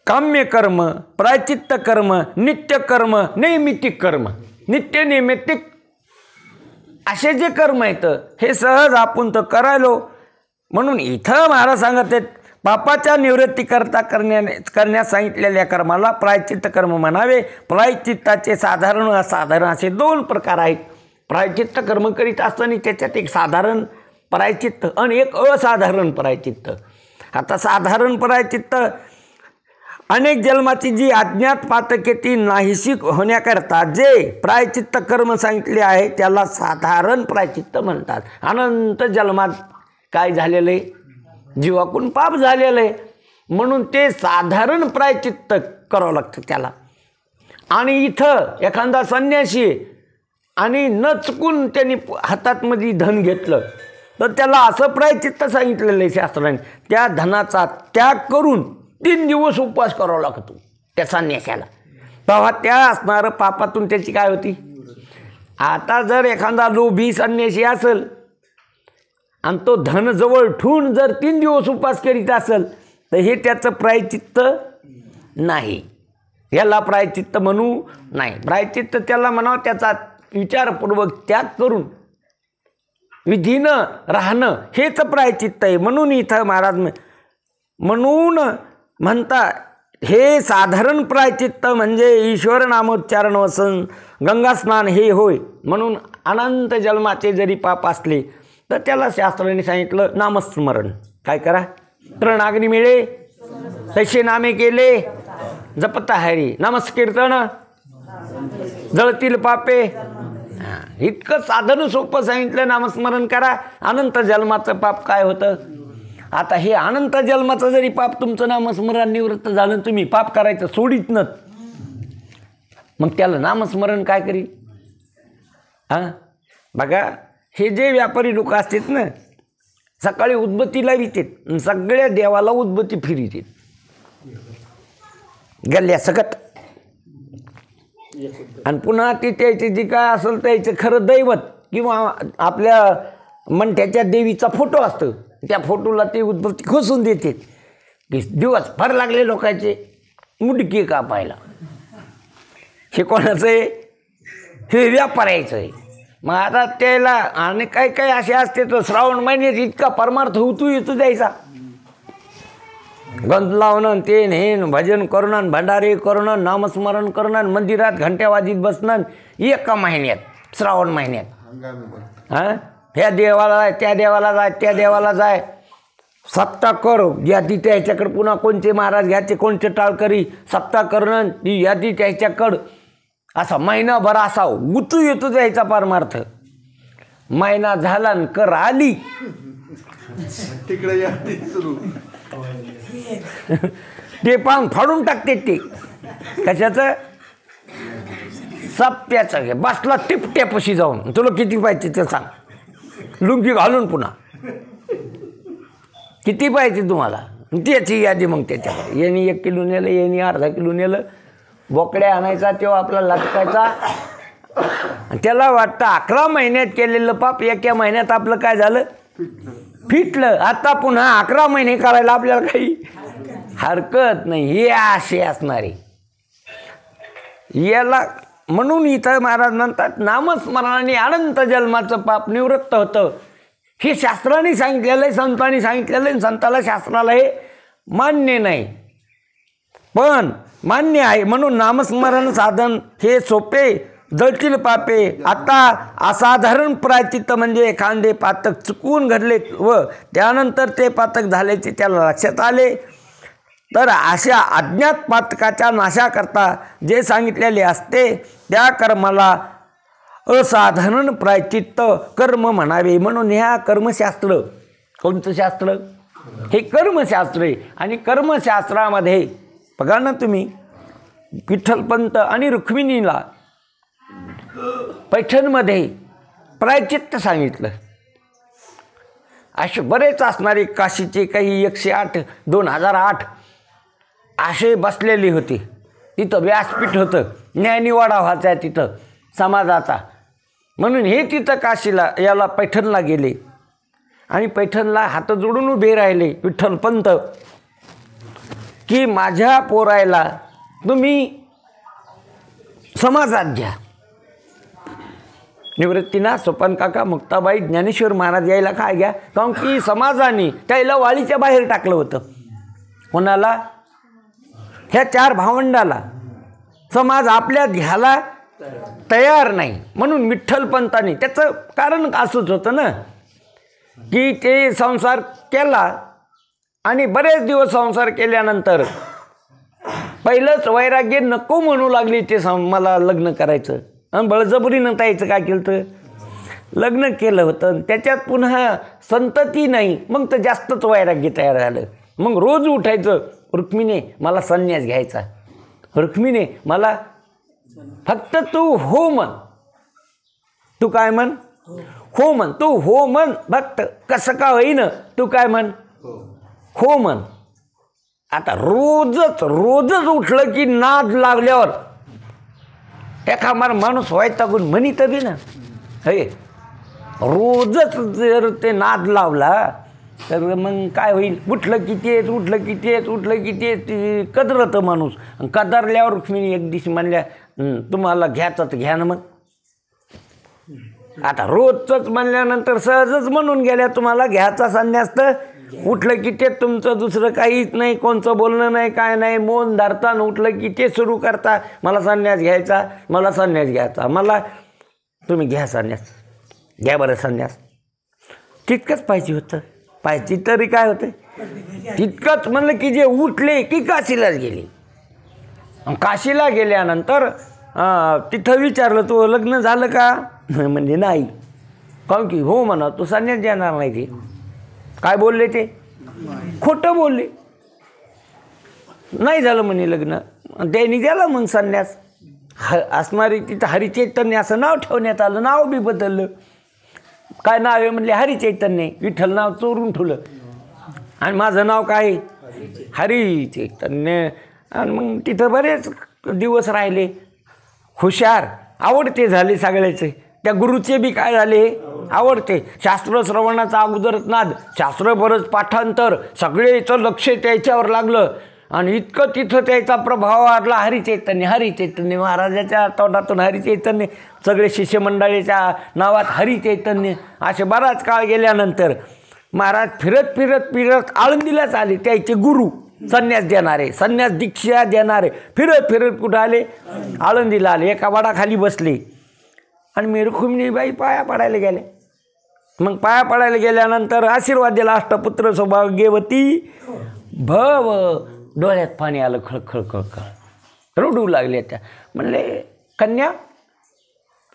काम्य कर्म, प्रायश्चित्त कर्म, नित्य कर्म, नैमित्तिक कर्म. नित्य नैमित्तिक असे जे कर्म आहेत हे सहज आपण तर करायलो. म्हणून इथं महाराज सांगत आहेत पापाच्या निवृत्तीकरता करण्यास सांगितलेल्या कर्माला प्रायश्चित्त कर्म म्हणावे. प्रायश्चित्ताचे साधारण असाधारण असे 2 प्रकार आहेत. प्रायश्चित्त कर्म करीत असताना त्याच्यात एक साधारण प्रायश्चित्त आणि एक असाधारण प्रायश्चित्त. आता साधारण प्रायश्चित्त अनेक जन्माची जी अज्ञात पातके ती नाहीशी होण्याकरता जे प्रायश्चित्त कर्म सांगितले आहे त्याला साधारण प्रायश्चित्त म्हणतात. अनंत जन्मात काय झालेलं आहे, जीवाकडून पाप झालेलं आहे म्हणून ते साधारण प्रायश्चित्त करावं लागतं त्याला. आणि इथं एखादा संन्यासी आणि न चुकून त्यांनी हातात मध्ये धन घेतलं तर त्याला असं प्रायश्चित्त सांगितलेलं आहे शास्त्राने, त्या धनाचा त्याग करून 3 दिवस उपवास करावा लागतो त्या संन्याशाला. तेव्हा त्या असणारं पापातून त्याची काय होती. आता जर एखादा लोभी संन्यासी असेल आणि तो धन जवळ ठेवून जर 3 दिवस उपवास करीत असेल तर हे त्याचं प्रायश्चित्त नाही. याला प्रायश्चित्त म्हणू नाही. प्रायश्चित्त त्याला म्हणावं त्याचा विचारपूर्वक त्याग करून विधीनं राहणं हेच प्रायश्चित्त आहे. म्हणून इथं महाराज म्हणून म्हणता हे साधारण प्रायश्चित्त म्हणजे ईश्वर नामोच्चारण वसन गंगा स्नान हे होय. म्हणून अनंत जन्माचे जरी पाप असले तर त्याला शास्त्राने सांगितलं नामस्मरण काय करा. तृणाग्नी मिळे तसे नामे केले जपता हरी नामस्कीर्तन जळतील पापे. इतकं साधन सोपं सांगितलं नामस्मरण करा. अनंत जन्माचं पाप काय होतं. आता हे अनंत जन्माचं जरी पाप तुमचं नामस्मरण निवृत्त झालं तुम्ही पाप करायचं सोडित न मग त्याला नामस्मरण काय करील. बघा हे जे व्यापारी लोक असतात ना सकाळी उदबत्ती लावितात सगळ्या देवाला उदबत्ती फिरितात गल्ल्या सकट आणि पुन्हा ती त्याची जी काय असेल त्याचं खरं दैवत किंवा आपल्या मंठ्याच्या देवीचा फोटो असतो त्या फोटोला ते उदबत्ती खोसून देते. दिवस फार लागले लोकांचे मुडकी कापायला. हे कोणाचं आहे हे व्यापारायचं आहे. मग आता त्याला आणि काही काही असे असते तर श्रावण महिन्यात इतका परमार्थ होतो येतो द्यायचा गंध लावणं ते नेन भजन करणं भंडारे करणं नामस्मरण करणं मंदिरात घंट्या वाजीत बसणं एका महिन्यात श्रावण महिन्यात. ह्या देवाला जाय त्या देवाला जाय त्या देवाला जाय सप्ताह कर यादी त्याच्याकडं पुन्हा कोणते महाराज घ्यायचे कोणते टाळकरी सप्ताह करणं ती यादी त्याच्याकडं असा महिनाभर असा गुतू येतो द्यायचा परमार्थ. महिना झाला न कर आली तिकडे यादी सुरू ते पान फाडून टाकते ते कशाचं सप्त्याचं घे बसला टिपट्यापाशी जाऊन तुला किती पाहिजे ते सांग लुंगी घालून पुन्हा किती पाहिजे तुम्हाला त्याची यादी. मग त्याच्यावर यांनी 1 किलो नेलं यांनी अर्धा किलो नेलं बोकड्या आणायचा तेव्हा आपला लटकायचा त्याला वाटतं 11 महिन्यात केलेलं पाप एका महिन्यात आपलं काय झालं फिटलं. आता पुन्हा 11 महिने करायला आपल्याला काही हरकत नाही. हे असे असणारे याला म्हणून इथं महाराज म्हणतात नामस्मरणाने अनंत जन्माचं पाप निवृत्त होतं. हे शास्त्राने सांगितलेलं आहे संतांनी सांगितलेलं आहे. संताला शास्त्राला हे मान्य नाही पण मान्य आहे. म्हणून नामस्मरण साधन हे सोपे जळतील पापे. आता असाधारण प्रायश्चित्त म्हणजे एखादे पातक चुकवून घडले व त्यानंतर ते पातक झाल्याचे त्याला लक्षात आले तर अशा अज्ञात पातकाच्या नाशाकरता जे सांगितलेले असते त्या कर्माला असाधारण प्रायश्चित्त कर्म म्हणावे. म्हणून ह्या कर्मशास्त्र कोणतं शास्त्र हे कर्मशास्त्र आहे. आणि कर्मशास्त्रामध्ये बघा ना तुम्ही विठ्ठलपंत आणि रुक्मिणीला पैठणमध्ये प्रायश्चित्त सांगितलं. असे बरेच असणारे काशीचे काही 108 2008 असे बसलेले होते. तिथं व्यासपीठ होतं ज्ञानीवाडा व्हायचा आहे तिथं समाजाचा. म्हणून हे तिथं काशीला याला पैठणला गेले आणि पैठणला हात जोडून उभे राहिले विठ्ठलपंत की माझ्या पोरायला तुम्ही समाजात घ्या. निवृत्तीनाथ, सोपान काका, मुक्ताबाई, ज्ञानेश्वर महाराज यायला काय घ्या, कारण की समाजाने त्याला वाळीच्या बाहेर टाकलं होतं. कोणाला? ह्या 4 भावंडाला समाज आपल्यात घ्यायला तयार नाही. म्हणून विठ्ठलपंतांनी, त्याचं कारण असंच होतं ना की ते संसार केला आणि बरेच दिवस संसार केल्यानंतर पहिलंच वैराग्य नको म्हणू लागली ते मला लग्न करायचं. आणि बळजबरीनं ताईचं काय केलं तर लग्न केलं होतं. त्याच्यात पुन्हा संतती नाही, मग तर जास्तच वैराग्य तयार झालं. मग रोज उठायचं, रुक्मिणी मला संन्यास घ्यायचा, रुक्मिणी मला फक्त तू हो म्हण. तू काय म्हण? हो म्हण. तू हो म्हण फक्त, कसं का होईन तू काय म्हण? हो म्हण. आता रोजच उठलं की नाद लागल्यावर एखादा माणूस व्हायचा गुण म्हणित बी ना. हे रोजच जर ते नाद लावला तर मग काय होईल? उठलं की तेच, उठलं की तेच, उठलं की तेच, कदरतं माणूस. कदरल्यावर रुक्मिणी एक दिवशी म्हणल्या, तुम्हाला घ्यायचं तर घ्या ना. मग आता रोजच म्हणल्यानंतर सहजच म्हणून गेल्या, तुम्हाला घ्यायचा संन्यास तर उठलं की ते तुमचं दुसरं काहीच नाही, कोणचं बोलणं नाही, काय नाही, मौन धरता. उठलं की ते सुरू करता, मला संन्यास घ्यायचा, मला संन्यास घ्यायचा. मला तुम्ही घ्या संन्यास, घ्या बरं संन्यास. तितकंच पाहिजे होतं. पाहिजे तरी काय होतं? तितकंच म्हणलं की जे उठले की काशीलाच गेले. काशीला गेल्यानंतर तिथं विचारलं, तू लग्न झालं का? म्हणजे नाही. काहून की? हो म्हणा, तू संन्यास देणार नाही. ते काय बोलले? ते खोटं बोलले. नाही झालं म्हणे लग्न. त्यांनी द्याला मग संन्यास. असणारी तिथं हरिचैतन्य असं नाव ठेवण्यात आलं. नाव बी बदललं. काय नाव आहे म्हणले? हरिचैतन्य. विठ्ठल नाव चोरून ठेवलं आणि माझं नाव काय? हरिचैतन्य. आणि मग तिथं बरेच दिवस राहिले. हुशार, आवडते झाले सगळ्याचे. त्या गुरुचे बी काय झाले? आवडते. शास्त्र श्रवणाचा अगोदरच नाद, शास्त्र बरंच पाठांतर, सगळेचं लक्ष त्याच्यावर लागलं. आणि इतकं तिथं त्याचा प्रभाव वाढला. हरिचैतन्य महाराजाच्या तोंडातून हरिचैतन्य, सगळे शिष्यमंडळीच्या नावात हरिचैतन्य. असे बराच काळ गेल्यानंतर महाराज फिरत आळंदीलाच आले. त्याचे गुरु संन्यास देणारे, संन्यास दीक्षा देणारे फिरत कुठं आले? आळंदीला आले. एका वडाखाली बसले आणि मी रुक्मिणीबाई पाया पडायला गेले. मग पाया पडायला गेल्यानंतर आशीर्वाद दिला. अष्टपुत्र सौभाग्यवती भव. डोळ्यात पाणी आलं, खळखळ रडू लागले. त्या म्हणले, कन्या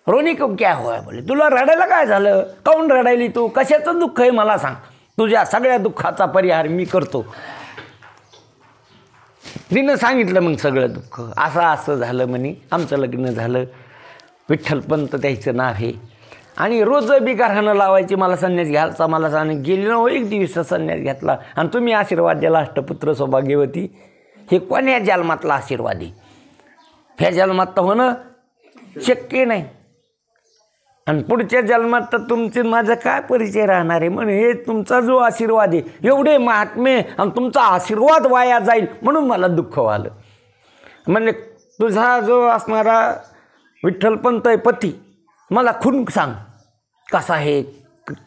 रोनी को क्या हुआ? बोले, तुला रडायला काय झालं? काऊन रडायली तू? कशाचं दुःख आहे मला सांग. तुझ्या सगळ्या दुःखाचा परिहार मी करतो. तिनं सांगितलं मग सगळं दुःख. असं झालं म्हणे, आमचं लग्न झालं. विठ्ठलपंत त्याचं नाव आहे. आणि रोज बी घरानं लावायची, मला संन्यास घ्यायचा, मला सांग. गेली ना एक दिवस संन्यास घेतला आणि तुम्ही आशीर्वाद द्याला अष्टपुत्र सौभाग्यवती. हे कोण्या जन्मातला आशीर्वाद आहे? ह्या जन्मात तर होणं शक्य नाही. आणि पुढच्या जन्मात तर तुमचे माझा काय परिचय राहणार आहे? म्हणून हे तुमचा जो आशीर्वाद आहे, एवढे महात्मे, आणि तुमचा आशीर्वाद वाया जाईल म्हणून मला दुःख व्हालं. म्हणजे तुझा जो असणारा विठ्ठलपंत आहे पती, मला खून सांग कसा आहे,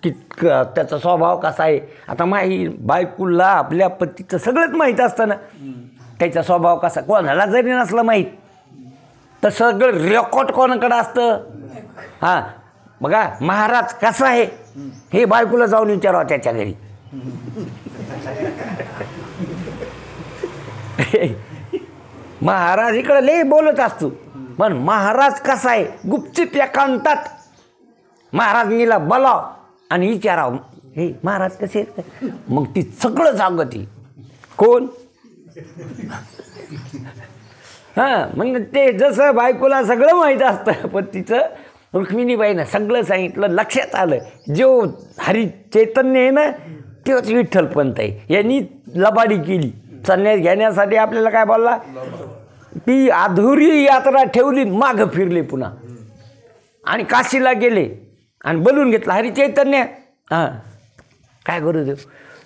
त्याचा स्वभाव कसा आहे. आता माही बायकोला आपल्या पतीचं सगळंच माहीत असतं ना, त्याचा स्वभाव कसा. कोणाला जरी नसलं माहीत तर सगळं रेकॉर्ड कोणाकडं असतं. हां बघा, महाराज कसा आहे हे बायकोला जाऊन विचारावं त्याच्या घरी. महाराज इकडं लय बोलत असतो, पण महाराज कसा आहे गुपचूप एकांतात महाराजनीला बोलाव आणि विचारावं, हे महाराज कसे आहेत. मग ती सगळं सांगती. कोण? हां, मग ते जसं बायकोला सगळं माहीत असतं, पण तिचं रुक्मिणीबाईनं सगळं सांगितलं. लक्षात आलं, जो हरी चैतन्य आहे ना तोच विठ्ठलपंत आहे. यांनी लबाडी केली. संन्यास घेण्यासाठी आपल्याला काय बोलला, ती अधुरी यात्रा ठेवली, मागं फिरले पुन्हा आणि काशीला गेले आणि बोलून घेतला हरी चैतन्य. हां काय करू देऊ,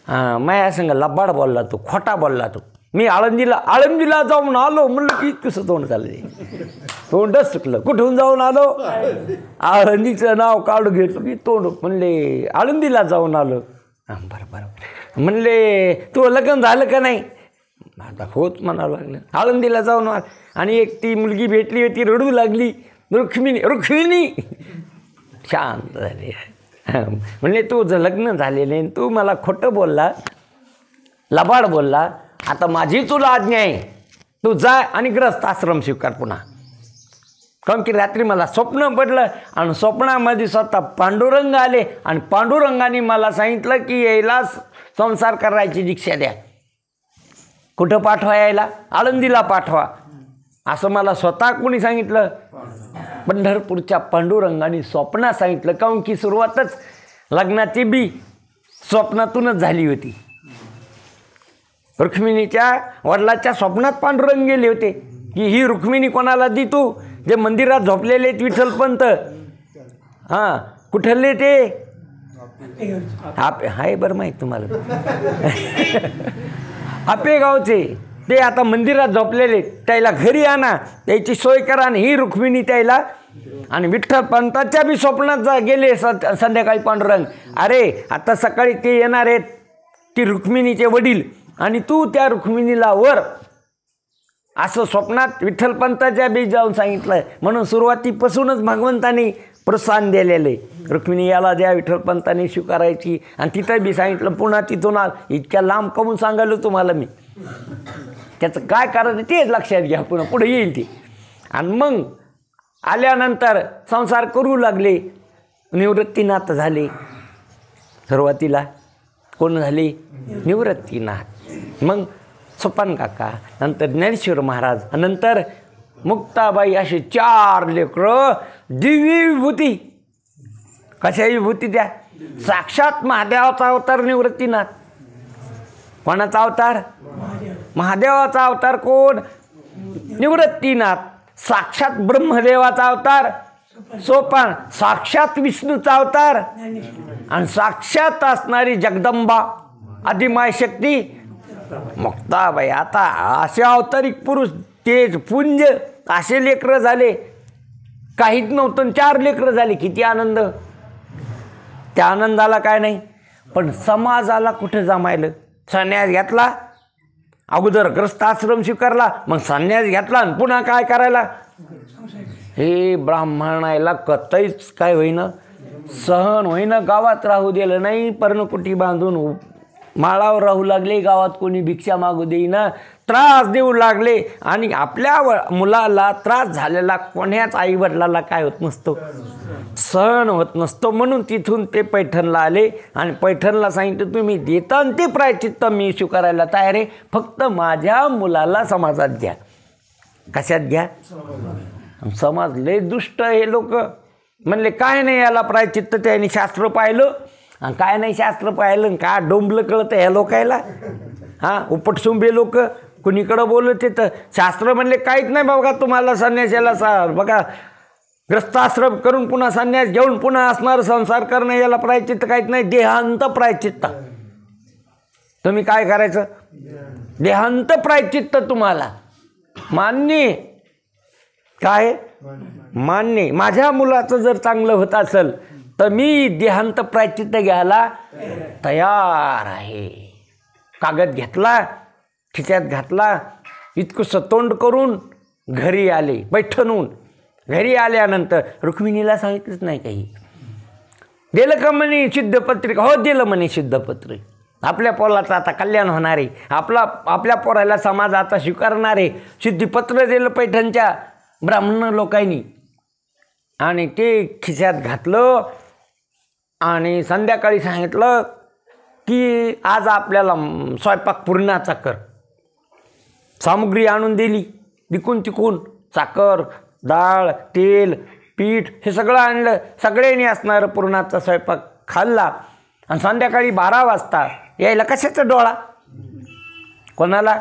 हां माया संग लबाड बोलला तो, खोटा बोलला तो. मी आळंदीला जाऊन आलो म्हणलं की कसं तोंड चालले. तोंडच सुटलं. कुठून जाऊन आलो? आळंदीचं नाव काढून घेतलं की तोंड म्हणले आळंदीला जाऊन आलो. बरं बरं म्हणले तू लग्न झालं का नाही? आता होत म्हणावं लागलं. आळंदीला जाऊन आल आणि एक ती मुलगी भेटली होती, रडू लागली. रुक्मिणी रुक्मिणी शांत झाली. म्हणले तुझं लग्न झालेलं आहे, तू मला खोटं बोलला, लबाड बोलला. आता माझी तुला आज्ञा आहे, तू जा आणि ग्रस्त आश्रम स्वीकार पुन्हा. कारण की रात्री मला स्वप्न पडलं आणि स्वप्नामध्ये स्वतः पांडुरंग आले आणि पांडुरंगाने मला सांगितलं की यायला संसार करायची दीक्षा द्या. कुठं पाठवा? यायला आळंदीला पाठवा असं मला स्वतः कोणी सांगितलं? पंढरपूरच्या पांडुरंगाने स्वप्नात सांगितलं. काऊन की सुरुवातच लग्नाची बी स्वप्नातूनच झाली होती. रुक्मिणीच्या वडिलाच्या स्वप्नात पांडुरंग गेले होते की ही रुक्मिणी कोणाला दी तू? जे मंदिरात झोपलेले विठ्ठलपंत. हां कुठले ते? हाय बरं माहीत तुम्हाला. आपेगावचे ते आता मंदिरात झोपलेले, त्याला घरी आणा, त्याची सोय करा. आणि ही रुक्मिणी त्याला आणि विठ्ठलपंताच्या बी स्वप्नात गेले संध्याकाळी पांडुरंग. अरे आता सकाळी ते येणार आहेत, ती रुक्मिणीचे वडील, आणि तू त्या रुक्मिणीला वर असं स्वप्नात विठ्ठलपंताच्या बी जाऊन सांगितलं. म्हणून सुरुवातीपासूनच भगवंतानी प्रोत्साहन दिलेलं आहे. रुक्मिणी याला द्या, विठ्ठलपंतांनी स्वीकारायची. आणि तिथं बी सांगितलं पुन्हा तिथून इतक्या लांब कमून सांगायलो तुम्हाला मी. त्याचं काय कारण ते लक्षात घ्या, पुन्हा पुढे येईल ते. आणि मग आल्यानंतर संसार करू लागले. निवृत्तीनाथ झाले. सुरुवातीला कोण झाले? निवृत्तीनाथ. मग सोपान काका, नंतर ज्ञानेश्वर महाराज, नंतर मुक्ताबाई, असे 4 लेकरं. दिव्य विभूती. कशा विभूती द्या? साक्षात महादेवाचा अवतार निवृत्तीनाथ. कोणाचा अवतार? महादेवाचा अवतार. कोण? निवृत्तीनाथ. साक्षात ब्रह्मदेवाचा अवतार सोपान. साक्षात विष्णूचा अवतार आणि साक्षात असणारी जगदंबा आदिमाय शक्ती मुक्ताबाई. आता असे अवतारिक पुरुष, तेज पुंज, असे लेकरं झाले. काहीच नव्हतं, 4 लेकरं झाले. किती आनंद! त्या आनंदाला काय नाही. पण समाजाला कुठं जमायलं? संन्यास घेतला, अगोदर ग्रस्त आश्रम स्वीकारला, मग संन्यास घेतला आणि पुन्हा काय करायला? हे ब्राह्मणाला कतईच काय होईना, सहन होईना. गावात राहू दिलं नाही, पर्णकुटी बांधून माळावर राहू लागले. गावात कोणी भिक्षा मागू देईना, त्रास देऊ लागले. आणि आपल्या मुलाला त्रास झालेला कोण्याच आईवडिलाला काय होत नसतो, सहन होत नसतो. म्हणून तिथून ते पैठणला आले आणि पैठणला सांगितलं तुम्ही देता ते प्रायचित्त मी स्वीकारायला तयार आहे, फक्त माझ्या मुलाला समाजात घ्या. कशात घ्या? समाज लय दुष्ट हे लोक. म्हणले काय नाही याला प्रायचित्त. त्याने शास्त्र पाहिलं आणि काय नाही शास्त्र पाहिलं, काय डोंबलं कळतं ह्या लोकायला. हां उपटसुंबे लोक कुणीकडं बोलत येतं. शास्त्र म्हणले काहीच नाही बघा तुम्हाला संन्यासाला बघा ग्रस्ताश्रम करून पुन्हा संन्यास घेऊन पुन्हा असणार संसार करणं, याला प्रायचित्त काहीच नाही. देहांत प्रायचित्त. तुम्ही काय करायचं? देहांत प्रायचित्त तुम्हाला मान्य. काय मान्य? माझ्या मुलाचं जर चांगलं होत असेल तर मी देहांत प्रायचित्त घ्यायला तयार आहे. कागद घेतला, खिच्यात घातला, इतकंसं तोंड करून घरी आले. पैठणून घरी आल्यानंतर रुक्मिणीला सांगितलंच नाही काही. दिलं का म्हणे सिद्धपत्रिका? हो दिलं म्हणे सिद्धपत्रिक. आपल्या पोराचं आता कल्याण होणार आहे, आपल्या पोराला समाज आता स्वीकारणार आहे. सिद्धीपत्र दिलं पैठणच्या ब्राह्मण लोकांनी आणि ते खिशात घातलं. आणि संध्याकाळी सांगितलं की आज आपल्याला स्वयंपाक पुरणाचा कर. सामुग्री आणून दिली तिकून तिकून. साखर, डाळ, तेल, पीठ हे सगळं आणलं. सगळ्यांनी असणारं पुरणाचा स्वयंपाक खाल्ला. आणि संध्याकाळी 12 वाजता यायला कशाचा डोळा? कोणाला?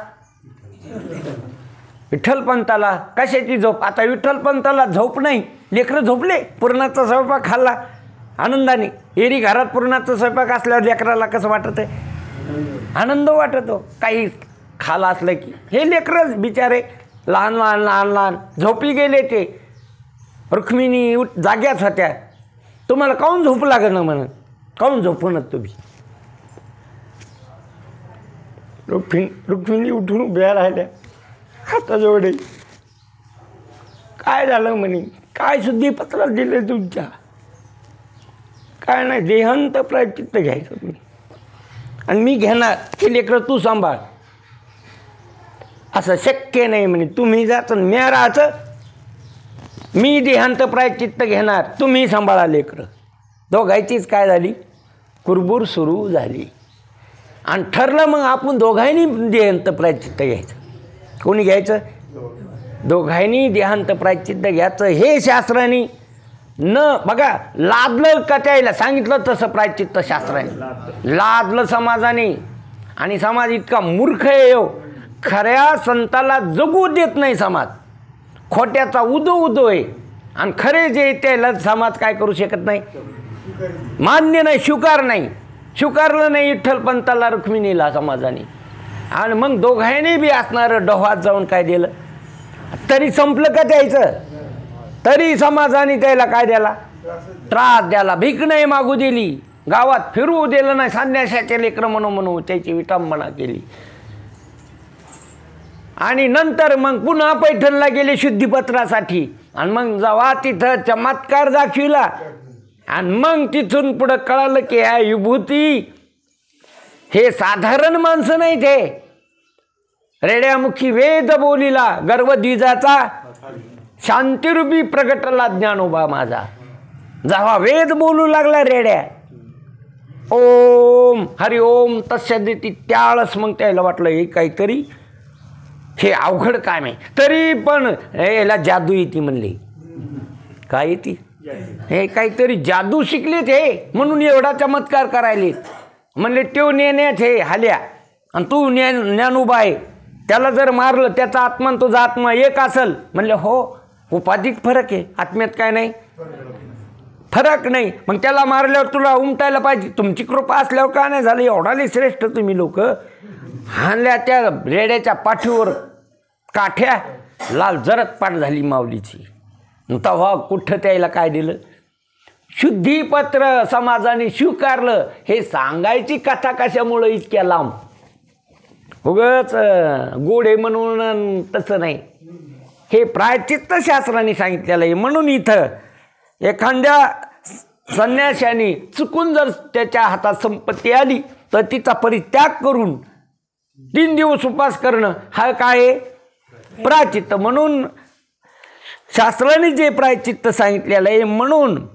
विठ्ठलपंताला. कशाची झोप? आता विठ्ठलपंताला झोप नाही, लेकरं झोपले. पुरणाचा स्वयंपाक खाल्ला आनंदाने. एरी घरात पुरणाचा स्वयंपाक असल्यावर लेकराला कसं वाटत आहे? आनंद वाटतो. काही खाला असलं की. हे लेकरं बिचारे लहान लहान लहान लहान झोपी गेले ते. रुक्मिणी जाग्याच होत्या. तुम्हाला काहून झोप लागत ना म्हणत, काहून झोपणत तुम्ही. रुक्मिणी उठून उभ्या राहिल्या हाताजवळ. काय झालं म्हणे, काय शुद्धीपत्र दिलं तुमच्या. काय नाही, देहांत प्रायश्चित्त घ्यायचं तुम्ही आणि मी घेणार, हे लेकरं तू सांभाळ. असं शक्य नाही म्हणे, तुम्ही जातं मी राहायचं, मी देहांत प्रायश्चित्त घेणार, तुम्ही सांभाळा लेकरं. दोघांचीच काय झाली, कुरबुर सुरू झाली. आणि ठरलं मग आपण दोघांनी देहांत प्रायश्चित्त घ्यायचं. कोणी घ्यायचं, दोघांनी देहांत प्रायश्चित्त घ्यायचं. हे शास्त्राने न बघा लादलं का, त्याला सांगितलं तसं प्रायश्चित्त शास्त्राने लादलं समाजाने. आणि समाज इतका मूर्ख आहे हो, खऱ्या संताला जगू देत नाही समाज. खोट्याचा उदो उदो आहे आणि खरे जे त्याला समाज काय करू शकत नाही, मान्य नाही, स्वीकार नाही. स्वीकारलं नाही विठ्ठलपंताला रुक्मिणीला समाजाने. आणि मग दोघांनी बी असणारं डोहात जाऊन काय दिलं, तरी संपलं का द्यायचं, तरी समाजाने त्याला काय द्याला, त्रास द्याला. भीक नाही मागू दिली, गावात फिरू दिलं नाही, संन्यासाचे लेकरं म्हणू त्याची विटंबना केली. आणि नंतर मग पुन्हा पैठणला गेले शुद्धीपत्रासाठी. आणि मग जेव्हा तिथं चमत्कार दाखविला आणि मग तिथून पुढं कळालं की ह्या विभूती हे साधारण माणसं नाही, ते रेड्यामुखी वेद बोलिला गर्वद्विजाचा, शांतिरूपी प्रगटला ज्ञानोबा माझा. जेव्हा वेद बोलू लागला रेड्या, ओम हरि ओम तत्सदिती, त्यावेळेस मग त्याला वाटलं हे काहीतरी हे अवघड काम आहे. तरी पण याला जादू येते म्हणले. काय येते, हे काहीतरी जादू शिकलेत हे, म्हणून एवढा चमत्कार करायले. म्हणले तो नेण्यात हे हाल्या आणि तू ज्ञानोबा आहे, त्याला जर मारलं त्याचा आत्मा आणि तुझा आत्मा एक असेल. म्हणले हो, उपाधीत फरक आहे, आत्म्यात काय नाही फरक नाही. मग त्याला मारल्यावर तुला उमटायला पाहिजे, तुमची कृपा असल्यावर का नाही झालं. एवढाले श्रेष्ठ तुम्ही लोक. हाणल्या त्या रेड्याच्या पाठीवर काठ्या, लाल जरत पाठ झाली माऊलीची. तेव्हा कुठं त्याला काय दिलं, शुद्धीपत्र समाजाने स्वीकारलं. हे सांगायची कथा कशामुळं इतक्या लांब, उगाच गोडे म्हणून तसं नाही. हे प्रायश्चित्त शास्त्राने सांगितलेलं आहे. म्हणून इथं एखाद्या संन्याशाने चुकून जर त्याच्या हातात संपत्ती आली तर तिचा परित्याग करून 3 दिवस उपवास करणं हा काय प्रायश्चित्त. म्हणून शास्त्राने जे प्रायश्चित्त सांगितलेलं आहे. म्हणून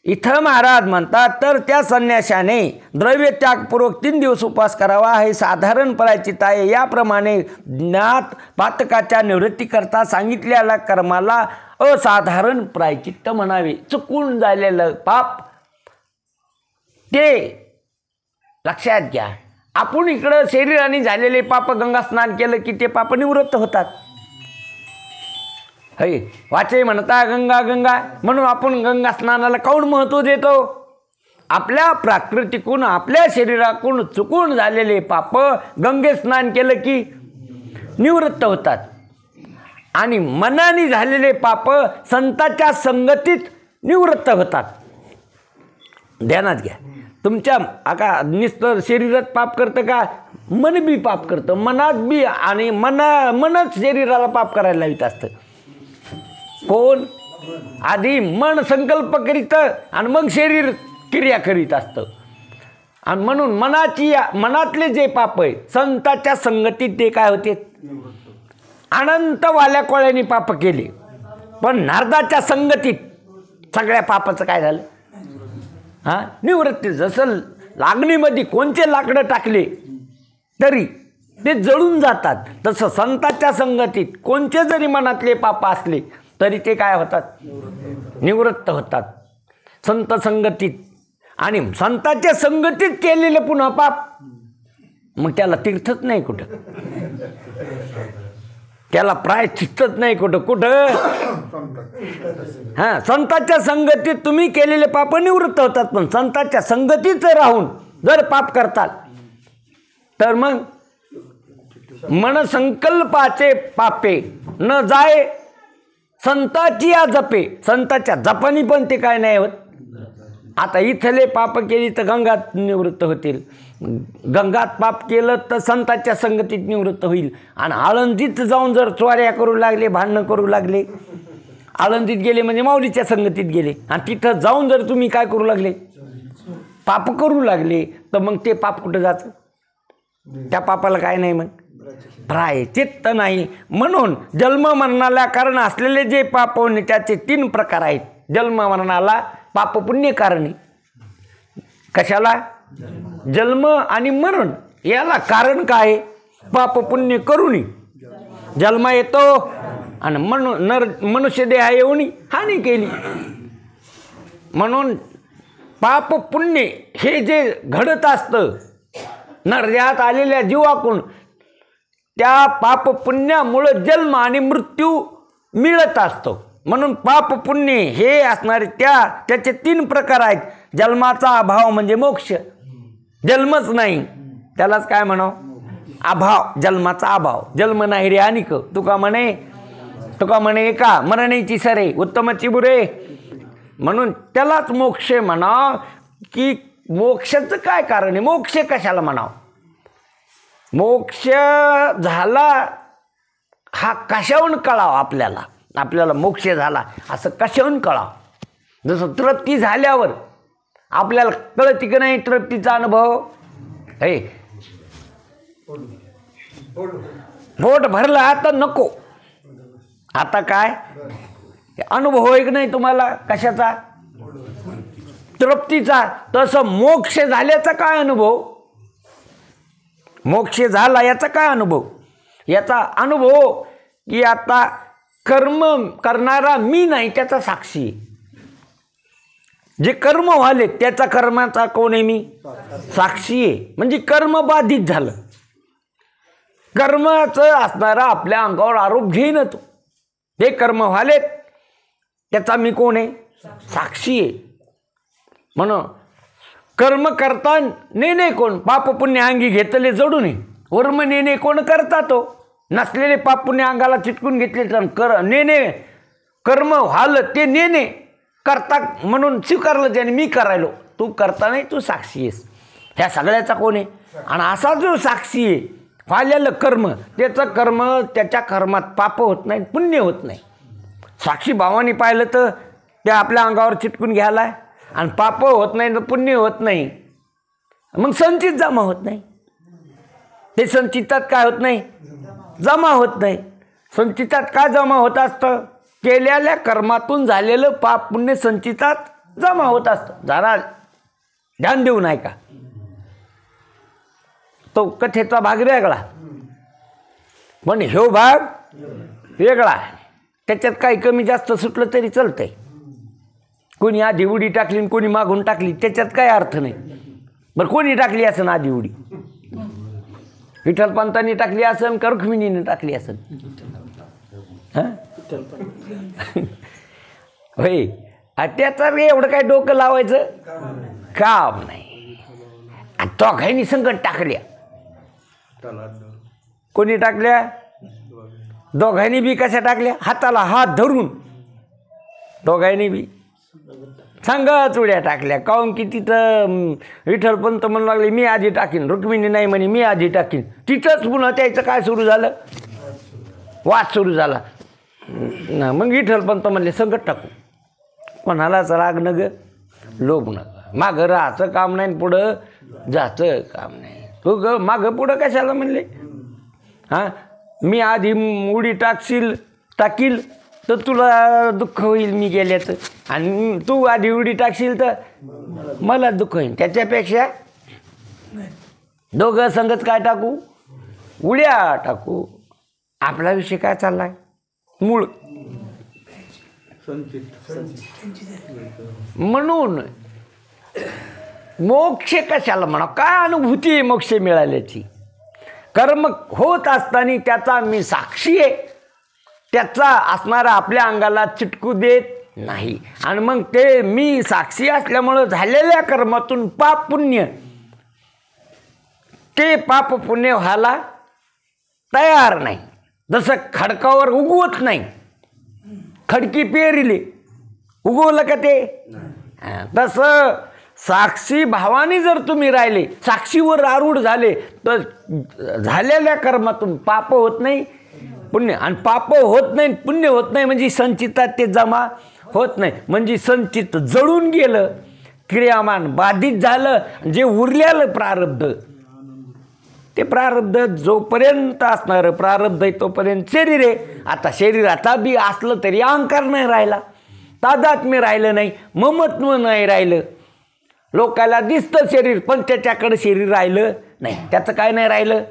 इथं महाराज म्हणतात, तर त्या संन्याशाने द्रव्य त्यागपूर्वक 3 दिवस उपवास करावा, हे साधारण प्रायश्चित्त आहे. याप्रमाणे ज्ञात पातकाच्या निवृत्तीकरता सांगितलेल्या कर्माला असाधारण प्रायश्चित्त म्हणावे. चुकून झालेलं पाप ते लक्षात घ्या. आपण इकडं शरीराने झालेले पाप गंगा स्नान केलं की ते पाप निवृत्त होतात. हे वाचे म्हणता गंगा गंगा, म्हणून आपण गंगा स्नानाला काऊन महत्त्व देतो. आपल्या प्राकृतिकून आपल्या शरीराकडून चुकून झालेले पाप गंगे स्नान केलं की निवृत्त होतात. आणि मनाने झालेले पाप संतांच्या संगतीत निवृत्त होतात. ध्यानात घ्या. तुमच्या आता नुसतं शरीरात पाप करतं का, मन बी पाप करतं. मनात बी, आणि मनच शरीराला पाप करायला लावित असतं. कोण, आधी मन संकल्प करीत आणि मग शरीर क्रिया करीत असतं. आणि म्हणून मनातले जे पाप आहे संतांच्या संगतीत ते काय होते, अनंत वाल्या कोळ्यांनी पाप केले. पण नारदाच्या संगतीत सगळ्या पापाचं काय झालं, निवृत्ती. जसं लागणीमध्ये कोणते लाकडं टाकले तरी ते जळून जातात, तसं संतांच्या संगतीत कोणते जरी मनातले पाप असले तरी ते काय होतात, निवृत्त होतात संत संगतीत. आणि संतांच्या संगतीत केलेले पुन्हा पाप मग त्याला तीर्थच नाही कुठं, त्याला प्रायश्चित्तच नाही कुठं. संतांच्या संगतीत तुम्ही केलेले पाप निवृत्त होतात. पण संतांच्या संगतीत राहून जर पाप करतात तर मग मनसंकल्पाचे पापे न जाय संताची या जपे, संताच्या जपानी पण ते काय नाही होत. आता इथले पाप केली तर गंगात निवृत्त होतील, गंगात पाप केलं तर संताच्या संगतीत निवृत्त होईल. आणि आळंदीत जाऊन जर चोऱ्या करू लागले, भांडणं करू लागले, आळंदीत गेले म्हणजे माऊलीच्या संगतीत गेले, आणि तिथं जाऊन जर तुम्ही काय करू लागले, पाप करू लागले, तर मग ते पाप कुठं जातं? त्या पापाला काय नाही, मग प्रायश्चित्त नाही. म्हणून जन्म मरणाला कारण असलेले जे पाप होणे त्याचे 3 प्रकार आहेत. जन्म मरणाला पाप पुण्य कारणे. कशाला? जन्म आणि मरण याला कारण काय? पाप पुण्य करूनी जन्म येतो आणि मनुष्य देहा येऊन हानी केली. म्हणून पाप पुण्य हे जे घडत असतं नरदेहात आलेल्या जीवाकडून, त्या पाप पुण्यामुळं जन्म आणि मृत्यू मिळत असतो. म्हणून पाप पुण्य हे असणारे त्याचे 3 प्रकार आहेत. जन्माचा अभाव म्हणजे मोक्ष, जन्मच नाही त्यालाच काय म्हणावं? अभाव, जन्माचा अभाव. जन्म नाही रे अनिक, तुका म्हणे एका मरण्याची सरे उत्तमची बुरे. म्हणून त्यालाच मोक्ष म्हणावं. की मोक्षाचं काय कारण आहे? मोक्ष कशाला म्हणावं? मोक्ष झाला हा कशाहून कळावं आपल्याला? आपल्याला मोक्ष झाला असं कशाहून कळावं? जसं तृप्ती झाल्यावर आपल्याला कळती की नाही तृप्तीचा अनुभव? हे पोट भरलं आता नको, आता काय अनुभव आहे की नाही तुम्हाला कशाचा? तृप्तीचा. तसं मोक्ष झाल्याचा काय अनुभव? मोक्ष झाला याचा काय अनुभव? याचा अनुभव की आता कर्म करणारा मी नाही, त्याचा साक्षी. जे कर्म व्हाले त्याचा कर्माचा कोण आहे? मी साक्षी आहे. म्हणजे कर्म बाधित झालं, कर्माचं असणारा आपल्या अंगावर आरोप घेईन तो. हे कर्म व्हालेत त्याचा मी कोण आहे? साक्षी आहे. म्हणून कर्म करता नेणे कोण? पाप पुण्य अंगी घेतले जडून. वर्म नेणे कोण करता तो? नसलेले पाप पुण्य अंगाला चिटकून घेतले तर नेणे कर्म व्हालं ते नेणे करता म्हणून स्वीकारलं त्याने. मी करायलो, तू करता नाही, तू साक्षी आहेस. ह्या सगळ्याचा कोण आहे? आणि असा जो साक्षी आहे व्हालेलं कर्म, त्याचं कर्म त्याच्या कर्मात पाप होत नाही, पुण्य होत नाही. साक्षी भावाने पाहिलं तर ते आपल्या अंगावर चिटकून घ्यायला, आणि पाप होत नाही तर पुण्य होत नाही. मग संचित जमा होत नाही. ते संचितात काय होत नाही? जमा होत नाही. संचितात काय जमा होत असतं? केलेल्या कर्मातून झालेलं पाप पुण्य संचितात जमा होत असतं. जरा ध्यान देऊ नाही का? तो कथेचा भाग वेगळा, पण ह्यो भाग वेगळा. त्याच्यात काही कमी जास्त सुटलं तरी चालतंय. कोणी आधी उडी टाकली आणि कोणी मागून टाकली, त्याच्यात काय अर्थ नाही. बरं कोणी टाकली असेल आधी उडी? विठ्ठलपंतांनी टाकली असेल का रुक्मिणीने टाकली असेल? हां होय. त्याचा एवढं काय डोकं लावायचं काम नाही. दोघांनी संकट टाकल्या. कोणी टाकल्या? दोघांनी बी कशा टाकल्या? हाताला हात धरून दोघांनी बी सांगच उड्या टाकल्या. काहून की तिथं विठ्ठलपंत म्हणू लागले मी आधी टाकीन, रुक्मिणी नाही म्हणे मी आधी टाकीन. तिथंच पुन्हा त्याचं काय सुरू झालं? वाद सुरू झाला. मग विठ्ठलपंत म्हणले संकट टाकू. कोणालाच राग न ग, लोभ न ग. मागं राहायचं काम नाही, पुढं जायचं काम नाही. तू ग मागं पुढं कशाला म्हणले? हां मी आधी उडी टाकील तर तुला दुःख होईल मी गेल्याचं, आणि तू आधी उडी टाकशील तर मला दुःख होईल. त्याच्यापेक्षा दोघं संगत काय टाकू? उड्या टाकू. आपला विषय काय चाललाय? मूळ. म्हणून मोक्ष कशाला म्हणा? काय अनुभूती आहे मोक्ष मिळाल्याची? कर्म होत असताना त्याचा मी साक्षी आहे, त्याचा असणारा आपल्या अंगाला चिटकू देत नाही. आणि मग ते मी साक्षी असल्यामुळं झालेल्या कर्मातून पाप पुण्य, ते पाप पुण्य व्हायला तयार नाही. जसं खडकावर उगवत नाही, खडकी पेरिले उगवलं का ते, तसं साक्षी भावाने जर तुम्ही राहिले, साक्षीवर आरूढ झाले, तर झालेल्या कर्मातून पाप होत नाही, पुण्य, आणि पाप होत नाही पुण्य होत नाही म्हणजे संचितात ते जमा होत नाही, म्हणजे संचित जळून गेलं, क्रियामान बाधित झालं, जे उरलेलं प्रारब्ध, ते प्रारब्ध जोपर्यंत असणार प्रारब्ध आहे तोपर्यंत शरीर आहे. आता शरीराचा बी असलं तरी अहंकार नाही राहिला, तादात्म्य राहिलं नाही, ममत्व नाही राहिलं. लोकाला दिसतं शरीर पण त्याच्याकडे शरीर राहिलं नाही, त्याचं काय नाही राहिलं,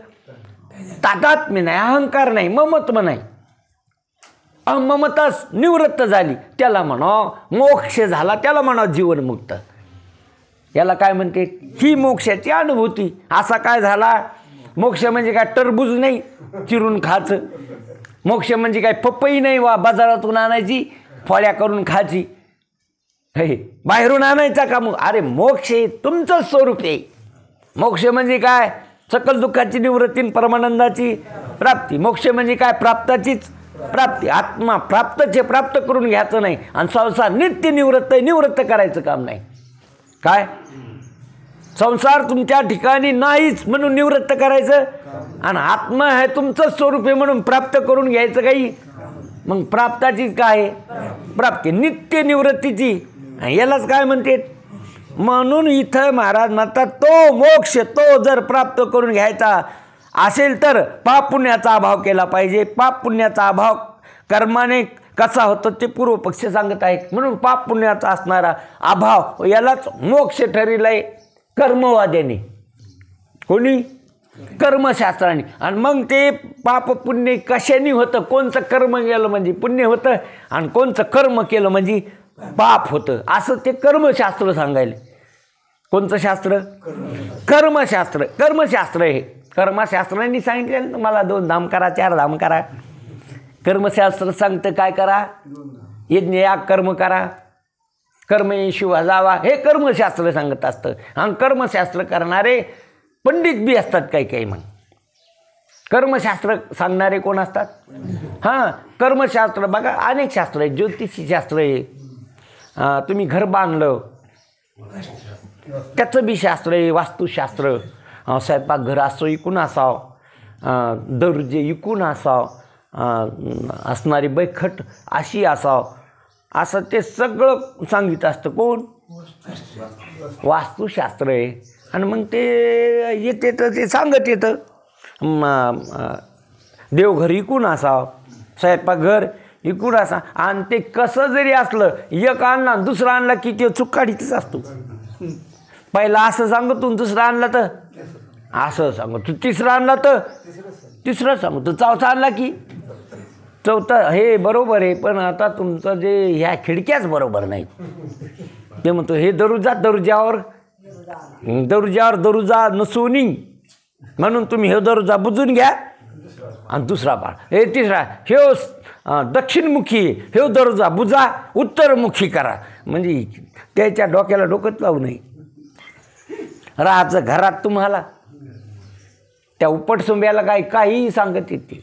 तादात्म्य नाही, अहंकार नाही, ममत्व नाही, अममताच निवृत्त झाली, त्याला म्हणा मोक्ष झाला, त्याला म्हणा जीवनमुक्त. याला काय म्हणते, ही मोक्षाची अनुभूती. असा काय झाला, मोक्ष म्हणजे काय टरबूज नाही चिरून खायचं, मोक्ष म्हणजे काय पपई नाही वा बाजारातून आणायची फळ्या करून खायची, हे बाहेरून आणायचा का मग, अरे मोक्ष हे तुमचं स्वरूप आहे. मोक्ष म्हणजे काय, सकल दुःखाची निवृत्ती, परमानंदाची प्राप्ती. मोक्ष म्हणजे काय, प्राप्ताचीच प्राप्ती. आत्मा प्राप्तचे प्राप्त करून घ्यायचं नाही, आणि संसार नित्य निवृत्त, निवृत्त करायचं काम नाही. काय संसार तुमच्या ठिकाणी नाहीच म्हणून निवृत्त करायचं, आणि आत्मा हे तुमचं स्वरूप आहे म्हणून प्राप्त करून घ्यायचं काही. मग प्राप्ताची काय प्राप्ती, नित्य निवृत्तीची, यालाच काय म्हणते. म्हणून इथं महाराज म्हणतात तो मोक्ष तो जर प्राप्त करून घ्यायचा असेल तर पाप पुण्याचा अभाव केला पाहिजे. पाप पुण्याचा अभाव कर्माने कसा होतो ते पूर्व पक्ष सांगत आहेत. म्हणून पाप पुण्याचा असणारा अभाव यालाच मोक्ष ठरविलाय कर्मवाद्याने, कोणी, कर्मशास्त्राने. आणि मग ते पाप पुण्य कशाने होतं, कोणचं कर्म केलं म्हणजे पुण्य होतं, आणि कोणचं कर्म केलं म्हणजे पाप होतं, असं ते कर्मशास्त्र सांगायला. कोणतं शास्त्र, कर्मशास्त्र. कर्मशास्त्र हे कर्मशास्त्रांनी सांगितलं मला 2 धाम करा, 4 धाम करा. कर्मशास्त्र सांगतं काय करा, यज्ञ याग कर्म करा, कर्म शिवा जावा, हे कर्मशास्त्र सांगत असतं. आणि कर्मशास्त्र करणारे पंडित बी असतात काही काही. मग कर्मशास्त्र सांगणारे कोण असतात, हां कर्मशास्त्र बघा अनेक शास्त्र आहे, ज्योतिषी शास्त्र आहे, तुम्ही घर बांधलं त्याचं बी शास्त्र आहे, वास्तुशास्त्र, स्वयंपाकघर असो इकून असावं, दर्जे इकून असावं, असणारी बैठक अशी असावं, असं ते सगळं सांगित असतं. कोण, वास्तुशास्त्र आहे. आणि मग ते येते तर ते सांगत येतं, देवघर इकून असावं, स्वयंपाकघर इकून असा. आणि ते कसं जरी असलं, एक आणला दुसरा आणला की ते चुकाडीतच असतो. पहिला असं सांगतो, दुसरा आणला तर असं सांगतो, तिसरा आणला तर तिसरं सांगतो, चौथा आणला की चौथा. हे बरोबर आहे, पण आता तुमचं जे ह्या खिडक्याच बरोबर नाही. ते म्हणतो हे दरुजावर दरुजा नसोनी, म्हणून तुम्ही हे दरुजा बुजून घ्या आणि दुसरा पाळ, हे तिसरा हे दक्षिणमुखी, हे दरुजा बुजा उत्तरमुखी करा. म्हणजे त्याच्या डोक्याला डोकंच लावू नये. राहायचं घरात तुम्हाला, त्या उपटसुंब्याला काही सांगत येते.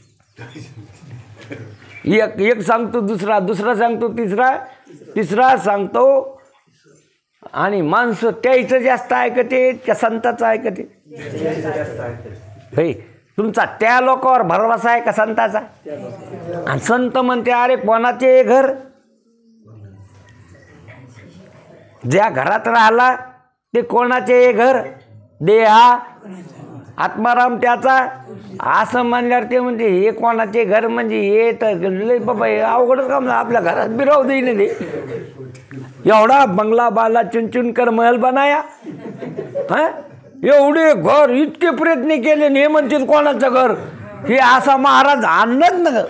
एक सांगतो दुसरा सांगतो तिसरा सांगतो. आणि माणसं त्याचं जास्त ऐकते का संताचं ऐकते, हे तुमचा त्या लोकांवर भरवसा आहे का संताचा. आणि संत म्हणते अरे कोणाचे घर, ज्या घरात राहिला ते कोणाचे घर, देहा आत्माराम त्याचा. असं म्हणल्यावर ते म्हणजे हे कोणाचे घर, म्हणजे हे तर लय बाबा अवघड काम, आपल्या घरात बी राहू देईन ते. एवढा बंगला बाला चुन कर महल बनाया, हां एवढे घर इतके प्रयत्न केले, हे म्हणतील कोणाचं घर, हे असा महाराज आणत ना.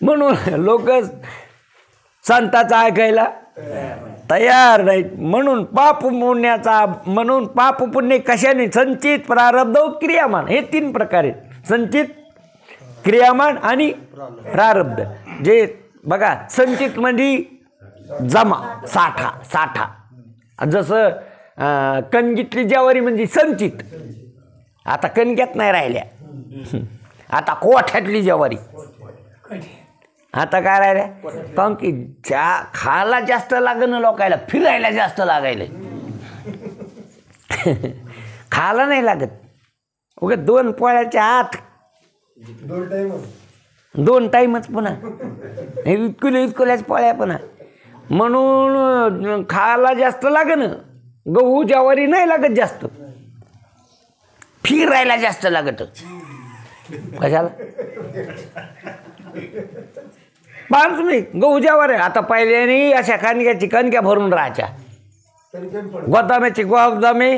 म्हणून लोक संताचा ऐकायला तयार नाहीत. म्हणून पाप पुण्य कशाने, संचित, प्रारब्ध, क्रियामान, हे 3 प्रकारे. संचित, क्रियामान आणि प्रारब्ध. जे बघा संचित म्हणजे जमा, साठा. जसं कणगीतली ज्वारी म्हणजे संचित, आता कणग्यात नाही राहिल्या, आता कोठ्यातली ज्वारी. आता काय राहिलं कारण की खायला जास्त लागणं लोकायला, फिरायला जास्त लागायला. खायला नाही लागत. उगा 2 पोळ्याच्या आत 2 टाईमच पुन्हा इतकुल्याच पोळ्या पुन्हा. म्हणून खायला जास्त लागणं. गहू ज्वारी नाही लागत जास्त, फिरायला जास्त लागत. कशाला पाहून तुम्ही गहू ज्वारी. आता पहिल्याने अशा कणक्या भरून राहायच्या, गोदाम्याची गोदामे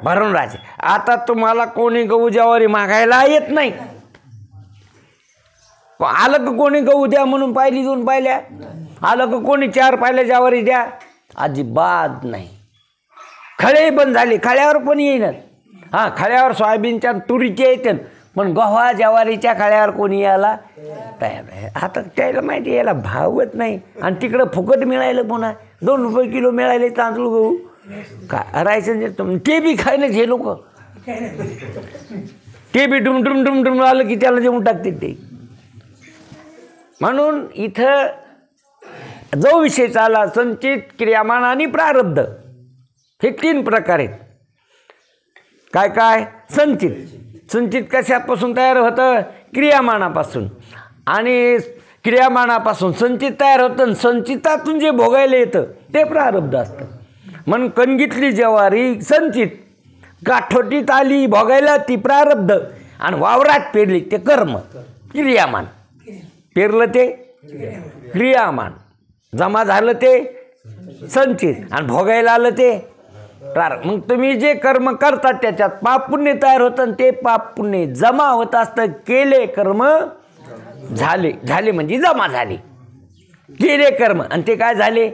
भरून राहायचे. आता तुम्हाला कोणी गहू ज्वारी मागायला येत नाही. आलं का कोणी गहू द्या म्हणून पाहिली 2 पाहिल्या, आलं का कोणी 4 पाहिल्या ज्वारी द्या, अजिबात नाही. खळे बंद झाले, खळ्यावर पण येईन. हां, खळ्यावर सोयाबीनच्या तुरीचे येते, पण गव्हा ज्वारीच्या खळ्यावर कोणी यायला तयार आहे. आता त्याला माहिती याला भावच नाही. आणि तिकडं फुकट मिळायला पुन्हा 2 रुपये किलो मिळाले तांदूळ गहू. काय राहायचं ते बी खायलाच हे लोक. ते बी डुम आलं की त्याला जेवून टाकते ते. म्हणून इथं जो विषय चालला संचित, क्रियामान आणि प्रारब्ध, हे 3 प्रकार आहेत. काय काय संचित कशापासून तयार होतं? क्रियामानापासून. आणि क्रियामानापासून संचित तयार होतं. संचितातून जे भोगायला येतं ते प्रारब्ध असतं. म्हणून कणगीतली ज्वारी संचित, गाठोटीत आली भोगायला ती प्रारब्ध, आणि वावरात पेरली ते कर्म क्रियामान. पेरलं ते क्रियामान, जमा झालं ते संचित, आणि भोगायला आलं ते प्रारब्ध. मग तुम्ही जे कर्म करतात त्याच्यात पाप पुण्य तयार होतं, आणि ते पाप पुण्य जमा होत असतं. केले कर्म झाले म्हणजे जमा झाले. केले कर्म आणि ते काय झाले,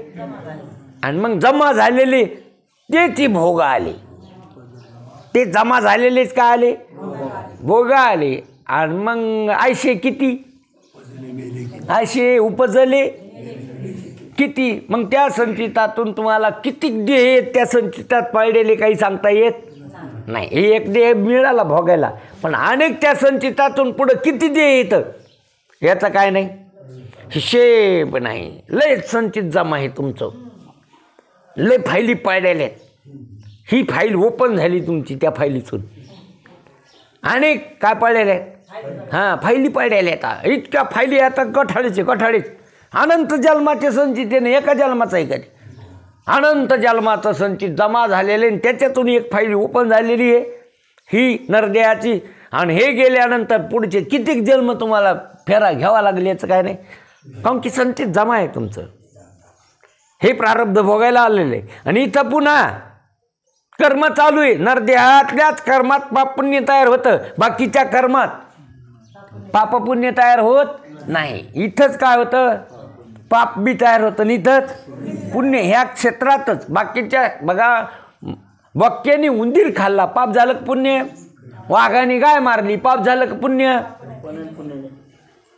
आणि मग जमा झालेले त्याची भोग आले. ते जमा झालेलेच काय आले, भोग आले. आणि मग आयशे किती, आयशे उपजले किती. मग त्या संचितातून तुम्हाला किती देह आहेत त्या संचितात पाळलेले काही सांगता येत नाही. एक देह मिळाला भोगायला, पण अनेक त्या संचितातून पुढं किती देह येतं याचं काय नाही, हिशेब नाही. लय संचित जमा आहे तुमचं, लय फायली पाळलेल्या आहेत. ही फाईल ओपन झाली तुमची त्या फायलीतून. अनेक काय पाळलेल्या आहेत, हां फायली पाळलेल्या आहेत. इतक्या फायली आता कठाळीच अनंत जन्माचे संचित आहे. एका जन्माचा आहे का, अनंत जन्माचं संचित जमा झालेले, आणि त्याच्यातून एक फाईल ओपन झालेली आहे ही नरदेहाची. आणि हे गेल्यानंतर पुढचे कितीक जन्म तुम्हाला फेरा घ्यावा लागले याचं काय नाही, कारण की संचित जमा आहे तुमचं. हे प्रारब्ध भोगायला आलेलं आहे. आणि इथं पुन्हा कर्म चालू आहे. नरदेहातल्याच कर्मात पाप पुण्य तयार होतं, बाकीच्या कर्मात पाप पुण्य तयार होत नाही. इथंच काय होतं, पाप बी तयार होतं, आणि इथंच पुण्य. ह्या क्षेत्रातच बाकीच्या बघा, वाक्याने उंदीर खाल्ला पाप झालं का पुण्य, वाघाने गाय मारली पाप झालं का पुण्य.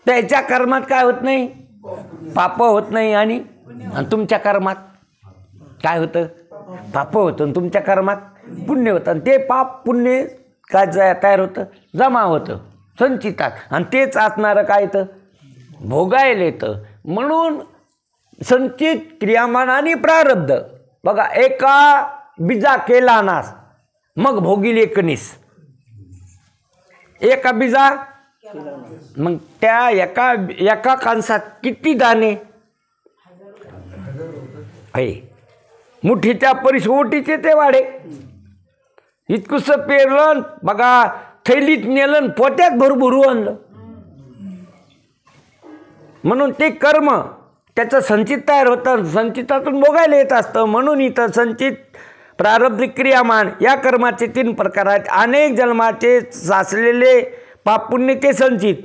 त्याच्या कर्मात काय होत नाही, पाप होत नाही. आणि तुमच्या कर्मात काय होतं, पाप होतं, आणि तुमच्या कर्मात पुण्य होतं. आणि ते पाप पुण्य काय तयार होतं, जमा होतं संचितात, आणि तेच असणारं काय येतं, भोगायला येतं. म्हणून संचित, क्रियामान आणि प्रारब्ध. बघा, एका बीजा केला नाश मग भोगिले कणीस. एका बीजा, मग त्या एका कणसात किती दाणे आहे, मुठीच्या परिसोटीचे ते वाढे. इतकुस पेरलं बघा, थैलीत नेलं, पोत्यात भरभरू आणलं. म्हणून ते कर्म त्याचं संचित तयार होतं, संचितातून भोगायला येत असतं. म्हणून इथं संचित, प्रारब्ध, क्रियामान या कर्माचे 3 प्रकार आहेत. अनेक जन्माचे साचलेले पाप पुण्य ते संचित.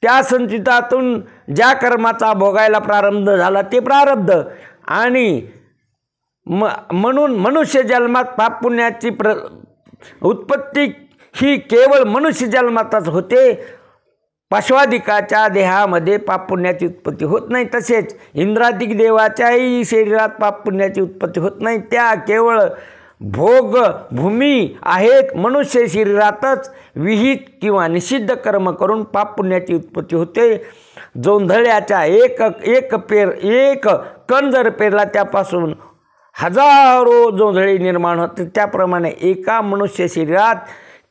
त्या संचितातून ज्या कर्माचा भोगायला प्रारंभ झाला ते प्रारब्ध. आणि म्हणून मनुष्य जन्मात पाप पुण्याची उत्पत्ती ही केवळ मनुष्य जन्मातच होते. पशवादिकाच्या देहामध्ये पाप पुण्याची उत्पत्ती होत नाही. तसेच इंद्रादिक देवाच्याही शरीरात पाप पुण्याची उत्पत्ती होत नाही. त्या केवळ भोग भूमी आहेत. मनुष्य शरीरातच विहित किंवा निषिद्ध कर्म करून पाप पुण्याची उत्पत्ती होते. जोंधळ्याच्या एक कण जर पेरला त्यापासून हजारो जोंधळे निर्माण होते. त्याप्रमाणे एका मनुष्य शरीरात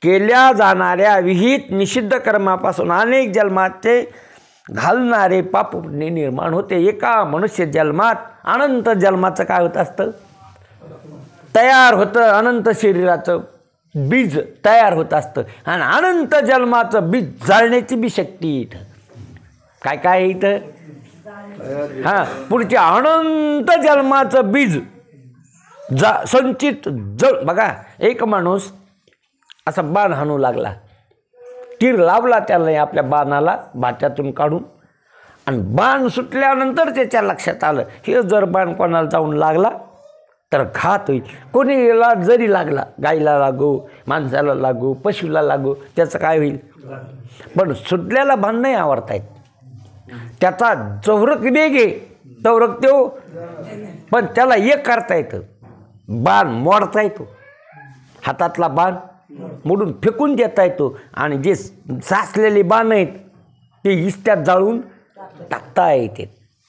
केल्या जाणाऱ्या विहित निषिद्ध कर्मापासून अनेक जन्माचे घालणारे पाप पुण्य निर्माण होते. एका मनुष्य जन्मात अनंत जन्माचं काय होत असतं, तयार होतं. अनंत शरीराचं बीज तयार होत असतं आणि अनंत जन्माचं बीज जाळण्याची बी शक्ती इथं काय काय इथं पुढच्या अनंत जन्माचं बीज संचित जळ. बघा, एक माणूस असा बाण हाणू लागला, तीर लावला त्याला आपल्या बाणाला भात्यातून काढून, आणि बाण सुटल्यानंतर त्याच्या लक्षात आलं हे जर बाण कोणाला जाऊन लागला तर घात होईल. कोणीला जरी लागला, गाईला लागू, माणसाला लागू, पशुला लागू, त्याचं काय होईल. पण सुटल्याला बाण नाही आवडता येत, त्याचा चौरक वेग आहे, चौरक तो, पण त्याला एक करता येतं, बाण मोडता येतो. हातातला बाण मोडून फेकून देता येतो आणि जे साचलेले बाण आहेत ते इस्त्यात जाळून टाकता येते.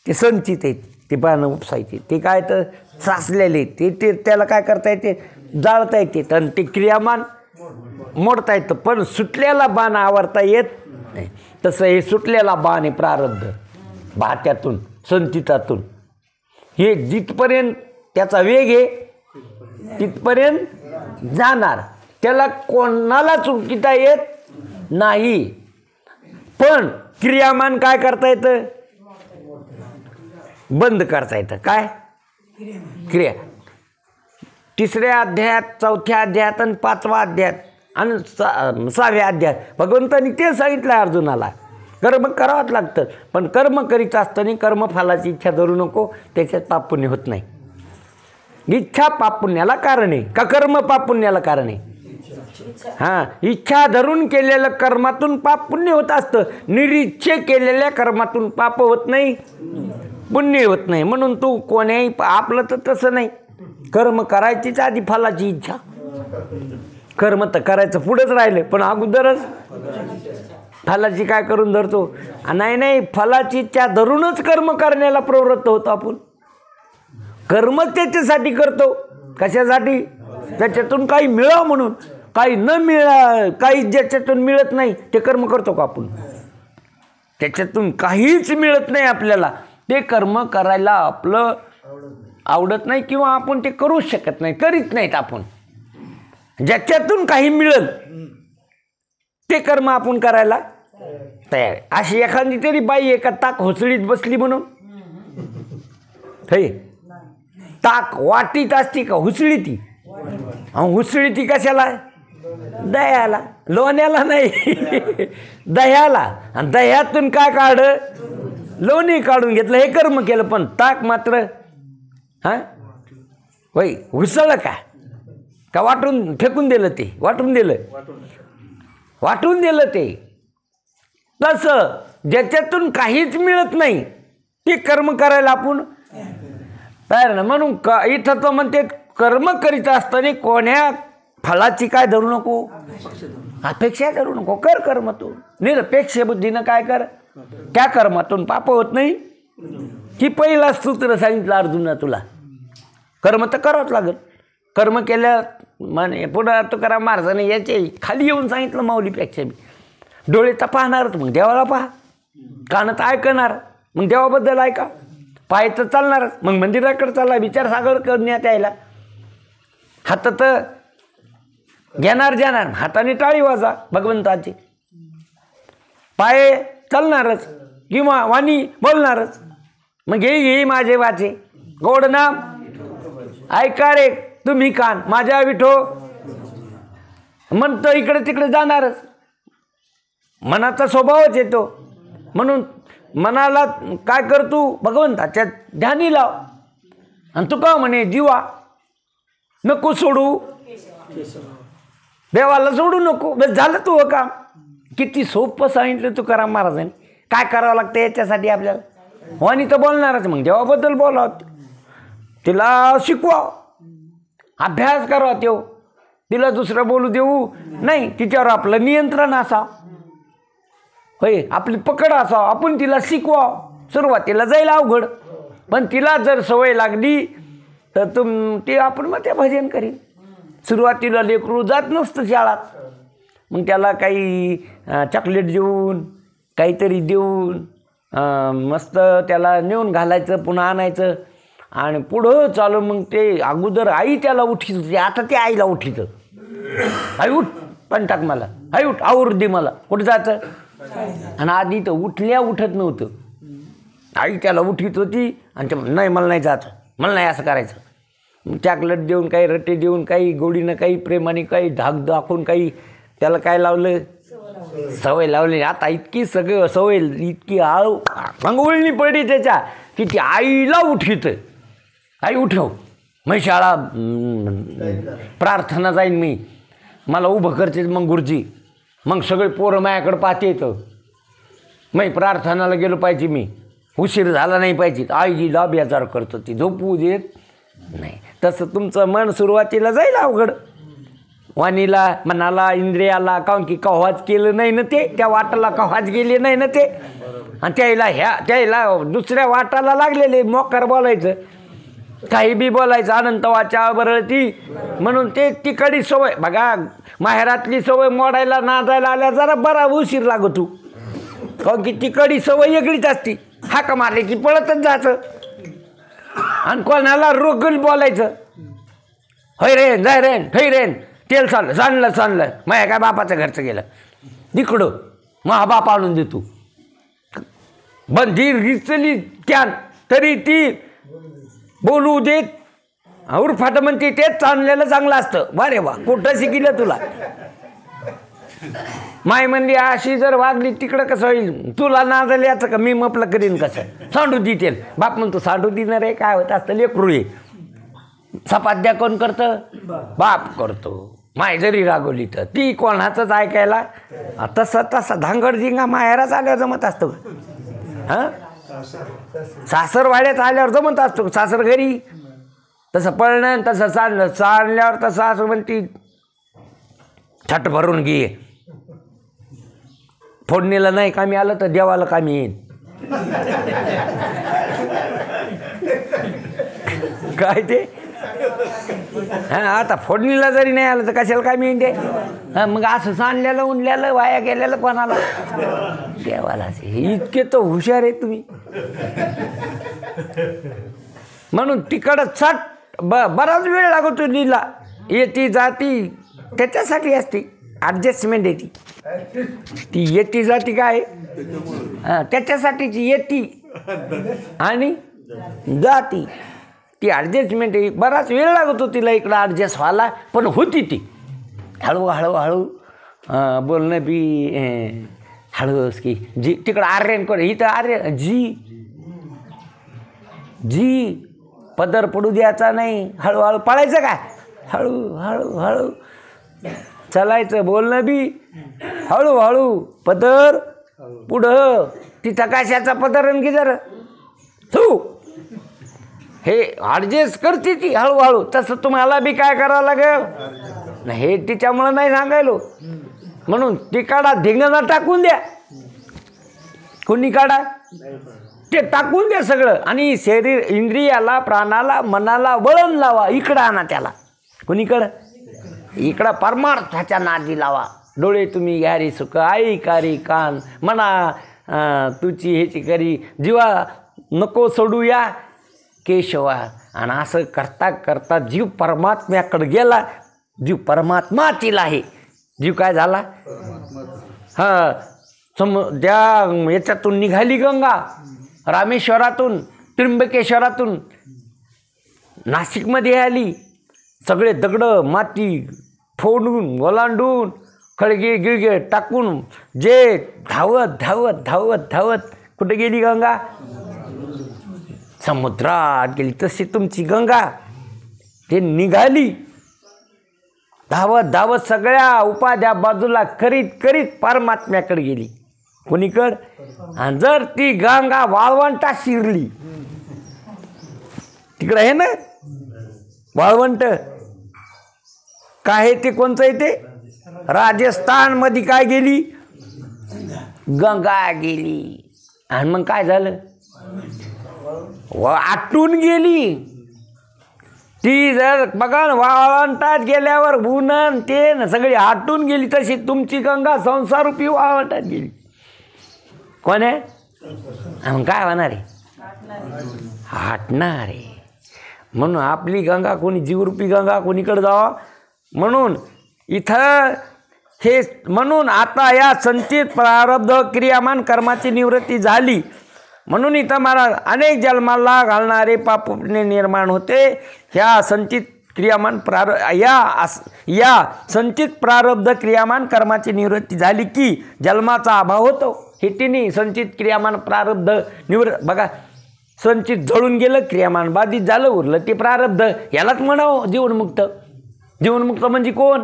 ते संचित आहेत, ते बाण उपसायचे. ते काय तर साचलेले ते त्याला काय करता येते, जाळता येते आणि ते क्रियामान मोडता येतं. पण सुटलेला बाण आवरता येत नाही. तसं हे सुटलेला बाण आहे प्रारब्ध, भात्यातून संचितातून. हे जिथपर्यंत त्याचा वेग आहे तिथपर्यंत जाणार, त्याला कोणाला चुकीता येत नाही. पण क्रियामान काय करता येतं, बंद करता येतं. काय क्रिया, तिसऱ्या अध्यायात, चौथ्या अध्यायात आणि पाचवा अध्यायात आणि 6व्या अध्यायात भगवंतांनी ते सांगितलं अर्जुनाला, कर्म करावंच लागतं. पण कर्म करीत असताना कर्मफलाची इच्छा धरू नको, त्याच्यात पाप पुण्य होत नाही. इच्छा पाप पुण्याला कारण आहे का, कर्म पाप पुण्याला कारण आहे. इच्छा धरून केलेलं कर्मातून पाप पुण्य होत असतं. निरीच्छे केलेल्या कर्मातून पाप होत नाही, पुण्य होत नाही. म्हणून तू कोण्याही, आपलं तर तसं नाही, कर्म करायचीच आधी फलाची इच्छा. कर्म तर करायचं पुढंच राहिलं, पण अगोदरच फलाची काय करून धरतो. नाही, फलाची इच्छा धरूनच कर्म करण्याला प्रवृत्त होतो आपण. कर्म त्याच्यासाठी करतो, कशासाठी, त्याच्यातून काही मिळावं म्हणून. काही न काही ज्याच्यातून मिळत नाही ते कर्म करतो का आपण. त्याच्यातून काहीच मिळत नाही आपल्याला, ते कर्म करायला आपलं आवडत नाही किंवा आपण ते करूच शकत नाही, करीत नाहीत आपण. ज्याच्यातून काही मिळेल ते कर्म आपण करायला तयार. अशी एखादी तरी बाई एका ताक होचळीत बसली म्हणून, हे ताक वाटीत असती का हुसळी ती, हुसळी ती कशाला, दह्याला, लोण्याला नाही दह्याला. आणि दह्यातून काय काढ, लोणी काढून घेतलं, हे कर्म केलं. पण ताक मात्र होय हुसळलं का वाटून फेकून दिलं, ते वाटून दिलं ते. तसं ज्याच्यातून काहीच मिळत नाही ते कर्म करायला आपण तयार ना. म्हणून इथं तो म्हणते कर्म करीत असताना कोण्या फळाची काय धरू नको, अपेक्षा करू नको, कर कर्म तू निरपेक्ष बुद्धीनं काय कर, त्या कर्मातून पाप होत नाही. ही पहिला सूत्र सांगितलं अर्जुना तुला. कर्म तर करावंच लागेल. कर्म केल्या म्हणे पुढं तुकाराम महाराजांनी याचे खाली येऊन सांगितलं माऊलीपेक्षा बी. डोळे तर पाहणारच, मग देवाला पहा. कान तर ऐकणार, मग देवाबद्दल ऐका. पाय तर चालणारच, मग मंदिराकडे चालला, विचार सागर करण्यात यायला. हातात घेणार जाणार, हाताने टाळी वाजा भगवंताची. पाय चालणारच किंवा वाणी बोलणारच. मग हे माझे वाचे गोड नाम ऐका रे तुम्ही कान माझ्या विठो म्हणतो, इकडे तिकडे जाणारच. मनाचा स्वभावच येतो. म्हणून मनाला काय कर तू, भगवंताच्या ध्यानी लाव. आणि तू का म्हणे जीवा नको सोडू, देवाला सोडू नको, बस झालं तू काम. किती सोपं सांगितलं तुकाराम महाराजांनी. काय करावं लागतं याच्यासाठी आपल्याला. वाणी तर बोलणारच, मग देवाबद्दल बोलावं, तिला शिकवा. अभ्यास करावा तो, तिला दुसरं बोलू देऊ नाही, तिच्यावर आपलं नियंत्रण असावं, होय, आपली पकड असावं, आपण तिला शिकवावं. सुरुवातीला जाईल अवघड, पण तिला जर सवय लागली तर ते आपण मग ते भजन करीन. सुरुवातीला लेकरू जात नसतं शाळात, मग त्याला काही चॉकलेट देऊन काहीतरी देऊन मस्त त्याला नेऊन घालायचं, पुन्हा आणायचं आणि पुढं चालू. मग ते अगोदर आई त्याला उठीत होती, आता ते आईला उठीतं. आई उठ, पण टाक मला, आई उठ, आवर दे मला, कुठं जायचं. आणि आधी तर उठत नव्हतं, आई त्याला उठीत होती आणि ते नाही मला नाही जायचं, मला नाही असं करायचं. मग चॉकलेट देऊन, काही रट्टे देऊन, काही गोडीनं, काही प्रेमाने, काही धाक दाखवून, काही त्याला काय लावलं, सवय लावली. आता इतकी सगळं सवय, इतकी अंगवळणी पडली त्याच्या की ती आईला उठीत. आई उठव, मग शाळा प्रार्थना जाईन मी, मला उभं करते मग गुरुजी, मग सगळे पोरं माझ्याकडे पाहते येतं, मग प्रार्थनाला गेलो पाहिजे, मी उशीर झाला नाही पाहिजे. आईला बेजार करतो, ती झोपू देत नाही. तसं तुमचं मन सुरुवातीला जाईल अवघड, वाणीला, मनाला, इंद्रियाला, काऊन की कव्हाच केलं नाही ना ते, त्या वाटाला कव्हाच गेले नाही ना ते, आणि त्याला दुसऱ्या वाटाला लागलेले मोकार बोलायचं, काही बी बोलायचं, अनंत वाचा बरळती. म्हणून ते तिकडी सवय बघा, माहेरातली सवय मोडायला नादायला आल्या जरा बरा उशीर लागतो, काऊन की तिकडी सवय वेगळीच असती. हाक मारले की पळतच जायचं आणि कोणाला रोगल बोलायचं, होय रेन, जाय रेन, ठई रेन, तेल सांडलं माझ्या काय बापाचं घरचं गेलं तिकडं, मग बाप आणून देतो. बंदी रिचली त्यान तरी ती बोलू देत, उरफाट म्हणते तेच चाललेलं चांगलं असतं. वा रे वा, कुठं शिकिलं तुला. माय म्हणली अशी जर वागली तिकडं कसं होईल, तुला नादाला याचं का, मी मपलं करीन कसं, सांडू देतील. बाप म्हणतो सांडू देणार आहे, काय होत असतं लेकरू आहे. सपाद्या कोण करतं, बाप करतो. माय जरी रागवली तर ती कोणाचंच ऐकायला, तसा धांगडधिंगा माहेराच आल्यावर जमत असतो. हां, सासरवाड्यात आल्यावर जमत असतो, सासर घरी तसं पळणं, तसं चालल्यावर तसं असं म्हणती छट भरून घे. फोडणीला नाही कामी आलं तर देवाला कामी येईन. काय ते, हां, आता फोडणीला जरी नाही आलं तर कशाला कामी येईन ते. हां, मग असं सांडलेलं उनल्यालं वाया गेलेलं कोणाला, देवालाच. इतके तर हुशार आहे तुम्ही. म्हणून तिकडं चट बराच वेळ लागतो लीला. येती जाती त्याच्यासाठी असते, ॲडजस्टमेंट येते ती. येती जाती काय, हां, त्याच्यासाठीची येती आणि जाती, ती ॲडजस्टमेंट आहे. बराच वेळ लागतो तिला इकडं ॲडजस्ट व्हायला, पण होती ती हळू बोलणं बी हळूच की. जी तिकडं आर्यन कोण, इथं आर्यन जी पदर पडू द्यायचा नाही, हळूहळू पळायचं काय, हळू चालायचं. बोलणं बी हळूहळू, पदर पुढं, तिथं कशाचा पदर आणखी जरा तू हे ॲडजस्ट करते ती हळूहळू. तसं तुम्हाला बी काय करावं लागेल, हे तिच्यामुळं नाही सांगायलो. म्हणून ती काढा, धिंगाणा टाकून द्या. कोणी काढा ते टाकून द्या सगळं, आणि शरीर, इंद्रियाला, प्राणाला, मनाला वळण लावा. इकडं आणा त्याला, कोणीकडं, इकडं परमार्थाच्या नादी लावा. डोळे तुम्ही घ्यारी सुख, आई कारी कान, म्हणा तुची ह्याची करी, जीवा नको सोडूया केशवा. आणि असं करता करता जीव परमात्म्याकडे गेला. जीव परमात्मातील आहे. जीव काय झाला, हां, त्या याच्यातून निघाली गंगा, रामेश्वरातून, त्र्यंबकेश्वरातून नाशिकमध्ये आली. सगळे दगडं माती फोडून ओलांडून खळगे गिळगे टाकून जे धावत धावत धावत धावत कुठे गेली गंगा, समुद्रात गेली. तशी तुमची गंगा ते निघाली धावत धावत, सगळ्या उपाध्या बाजूला करीत करीत परमात्म्याकडे गेली. कोणीकड, आणि जर ती गंगा वाळवंटात शिरली, तिकडं आहे ना वाळवंट, काय ते कोणचं आहे ते राजस्थान मध्ये काय गेली गंगा गेली आणि मग काय झालं आटून गेली ती जर बघा वाळवंटात गेल्यावर उन्हन ते न सगळी आटून गेली तशी तुमची गंगा संसारूपी वाळवंटात गेली कोण आहे मग काय होणार आहे हटणार आहे म्हणून आपली गंगा कोणी जीवरूपी गंगा कोणीकडे जावा म्हणून इथं हे म्हणून आता या संचित प्रारब्ध क्रियामान कर्माची निवृत्ती झाली म्हणून इथं मला अनेक जन्माला घालणारे पाप निर्माण होते ह्या संचित क्रियामान या संचित प्रारब्ध क्रियामान कर्माची निवृत्ती झाली की जन्माचा अभाव होतो हे तिन्ही संचित क्रियामान प्रारब्ध बघा संचित जळून गेलं क्रियामान बाधित झालं उरलं ते प्रारब्ध यालाच म्हणावं जीवनमुक्त जीवनमुक्त म्हणजे कोण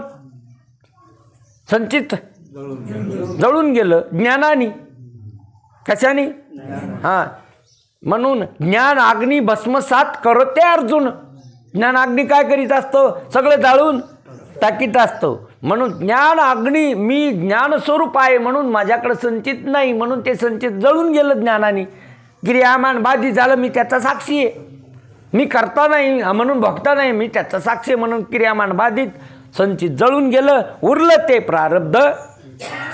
संचित जळून गेलं ज्ञानाने कशाने हां म्हणून ज्ञान अग्नी भस्मसात करते अर्जुन ज्ञान अग्नी काय करीत असतो सगळं जाळून टाकीत असतो म्हणून ज्ञान अग्नी मी ज्ञानस्वरूप आहे म्हणून माझ्याकडे संचित नाही म्हणून ते संचित जळून गेलं ज्ञानाने क्रियामान बाधित झालं मी त्याचा साक्षी आहे मी करता नाही म्हणून भोगता नाही मी त्याचा साक्षी आहे म्हणून क्रियामान बाधित संचित जळून गेलं उरलं ते प्रारब्ध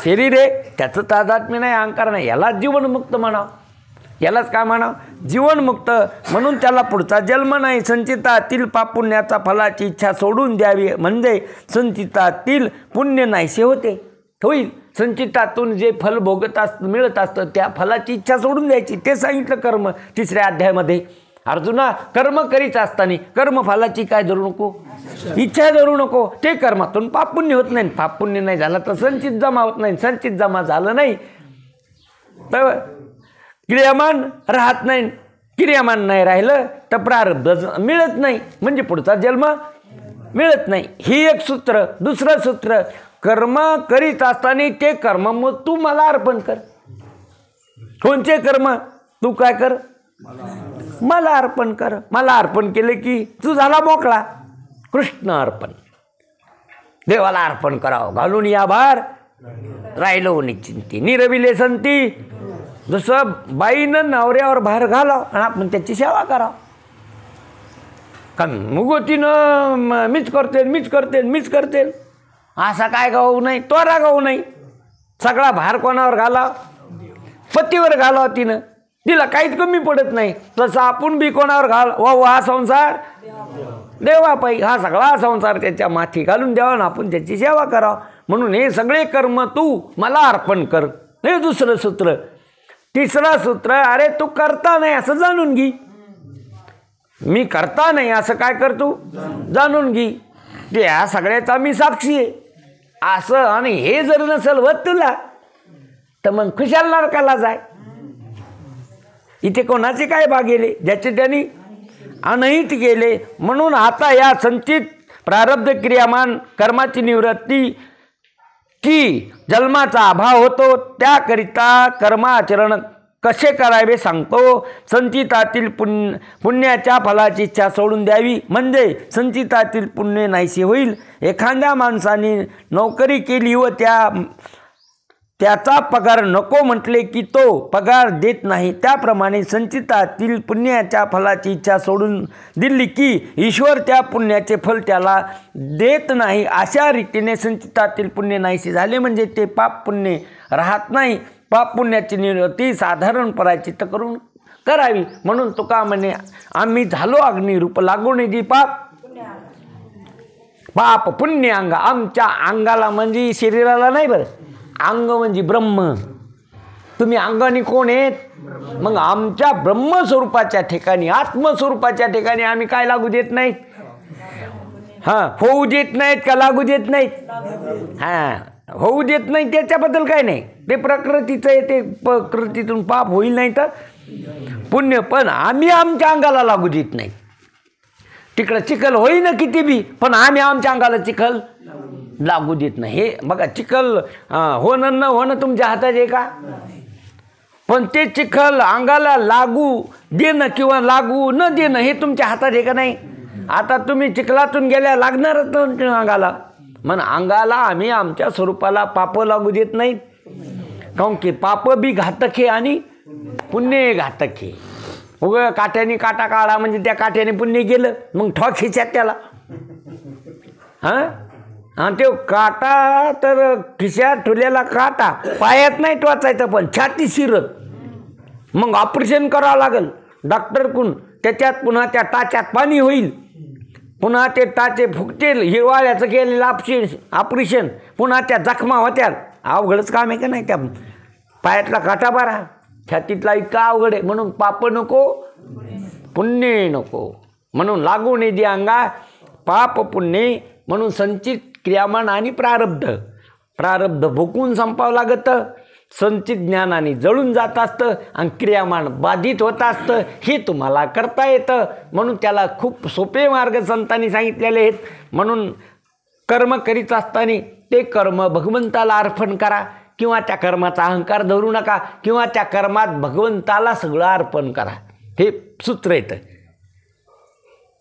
शरीर आहे त्याचं तादात्म्य नाही अहंकार नाही यालाच जीवनमुक्त म्हणावं यालाच काय म्हणावं जीवनमुक्त म्हणून त्याला पुढचा जन्म नाही संचितातील पापुण्याचा फलाची इच्छा सोडून द्यावी म्हणजे संचितातील पुण्य नाहीसे होते होईल संचितातून जे फल मिळत असतं त्या फलाची इच्छा सोडून द्यायची ते सांगितलं कर्म तिसऱ्या अध्यायामध्ये अर्जुना कर्म करीत असताना कर्मफलाची काय धरू नको इच्छा धरू नको ते कर्मातून पापपुण्य होत नाही पापपुण्य नाही झालं तर संचित जमा होत नाही संचित जमा झालं नाही तर क्रियामान राहत नाही क्रियामान नाही राहिलं तर प्रारब्ध मिळत नाही म्हणजे पुढचा जन्म मिळत नाही ही एक सूत्र दुसरं सूत्र कर्म करीत असताना ते कर्म मग तू मला अर्पण कर कोणचे कर्म तू काय कर मला अर्पण कर मला अर्पण केले की तू झाला मोकळा कृष्ण अर्पण देवाला अर्पण करावं घालून या भार राहिलो निश्चिंती निरविले संती जसं बाईनं नवऱ्यावर भार घालावं आणि आपण त्याची सेवा करावं का मुगोतीनं मीच करते असा काय गाऊ नाही तोरा गाऊ नाही सगळा भार कोणावर घालाव पतीवर घालाव तिनं तिला काहीच कमी पडत नाही तसं आपण बी कोणावर घाल हा संसार देवा पायी हा सगळा संसार त्याच्या माथी घालून द्यावा ना आपण त्याची सेवा करावं म्हणून हे सगळे कर्म तू मला अर्पण कर हे दुसरं सूत्र तिसरं सूत्र अरे तू करता नाही असं जाणून घे मी करता नाही असं काय करतो जाणून घे त्या सगळ्याचा मी साक्षी आहे असं आणि हे जर नसेल होत तुला तर मग खुशाल नरकाला जाय इथे कोणाचे काय भाग गेले ज्याचे त्यांनी अनहित गेले म्हणून आता या संचित प्रारब्ध क्रियामान कर्माची निवृत्ती की जन्माचा अभाव होतो त्याकरिता कर्माचरण कसे करावे सांगतो संचितातील पुण्याच्या फलाची इच्छा सोडून द्यावी म्हणजे संचितातील पुण्य नाहीसे होईल एखाद्या माणसाने नोकरी केली व त्याचा पगार नको म्हटले की तो पगार देत नाही त्याप्रमाणे संचितातील पुण्याच्या फलाची इच्छा सोडून दिली की ईश्वर त्या पुण्याचे फल त्याला देत नाही अशा रीतीने संचितातील पुण्य नाहीसे झाले म्हणजे ते पाप पुण्य राहत नाही पाप पुण्याची निवृत्ती साधारण पराचित करून करावी म्हणून तुका म्हणे आम्ही झालो अग्निरूप लागून जी पाप पुण्य अंग आमच्या अंगाला म्हणजे शरीराला नाही बरं अंग म्हणजे ब्रह्म तुम्ही अंगाने कोण आहेत मग आमच्या ब्रह्मस्वरूपाच्या ठिकाणी आत्मस्वरूपाच्या ठिकाणी आम्ही काय लागू देत नाहीत हां होऊ देत नाहीत का लागू देत नाहीत हां होऊ देत नाही त्याच्याबद्दल काय नाही ते प्रकृतीचं आहे ते प्रकृतीतून पाप होईल नाही तर पुण्य पण आम्ही आमच्या अंगाला लागू देत नाही तिकडं चिखल होईना किती बी पण आम्ही आमच्या अंगाला चिखल लागू देत नाही हे बघा चिखल होणं न होणं तुमच्या हातात आहे का पण ते चिखल अंगाला लागू देणं किंवा लागू न देणं हे तुमच्या हातात आहे का नाही आता तुम्ही चिखलातून गेल्या लागणारच तुमच्या अंगाला मन अंगाला आम्ही आमच्या स्वरूपाला पाप लागू देत नाहीत, काऊन की पाप बी घातक आहे आणि पुण्य घातक आहे. उगं काट्याने काटा काढा म्हणजे त्या काट्याने पुण्य गेलं, मग ठॉक खिच्यात त्याला. हां, आणि ते काटा तर खिशात ठेवलेला काटा पायात नाही टोचायचं, पण छाती शिरत, मग ऑपरेशन करावं लागेल डॉक्टरकडून. त्याच्यात पुन्हा त्या टाच्यात पाणी होईल, पुन्हा ते टाचे फुगतील, हिवाळ्याचं केलेलं ऑपरेशन, पुन्हा त्या जखमा होत्या. अवघडच काम आहे का नाही? त्या पायातला काटा बारा, छातीतला इतका अवघड आहे. म्हणून पाप नको, पुण्य नको, म्हणून लागू नये दे अंगा पाप पुण्य. म्हणून संचित क्रियामान आणि प्रारब्ध भोकून संपावं लागतं. संचित ज्ञानाने जळून जात असतं आणि क्रियामान बाधित होत असतं. हे तुम्हाला करता येतं, म्हणून त्याला खूप सोपे मार्ग संतांनी सांगितलेले आहेत. म्हणून कर्म करीत असताना ते कर्म भगवंताला अर्पण करा, किंवा त्या कर्माचा अहंकार धरू नका, किंवा त्या कर्मात भगवंताला सगळं अर्पण करा. हे सूत्र येतं.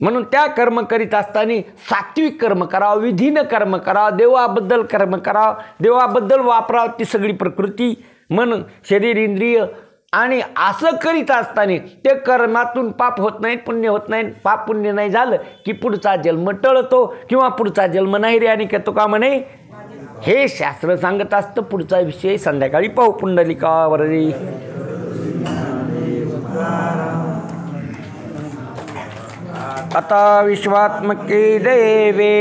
म्हणून त्या कर्म करीत असताना सात्विक कर्म करावं, विधीनं कर्म करावं, देवाबद्दल कर्म करावं, देवाबद्दल वापरावं ती सगळी प्रकृती, मन, शरीर, इंद्रिय. आणि असं करीत असताना ते कर्मातून पाप होत नाहीत, पुण्य होत नाहीत. पाप पुण्य नाही झालं की पुढचा जन्म टळतो, किंवा पुढचा जन्म नाही रे आणि तुका म्हणे. हे शास्त्र सांगत असतं. पुढचा विषय संध्याकाळी पाहू. पुंडलिकावरती आता विश्वात्मके देवे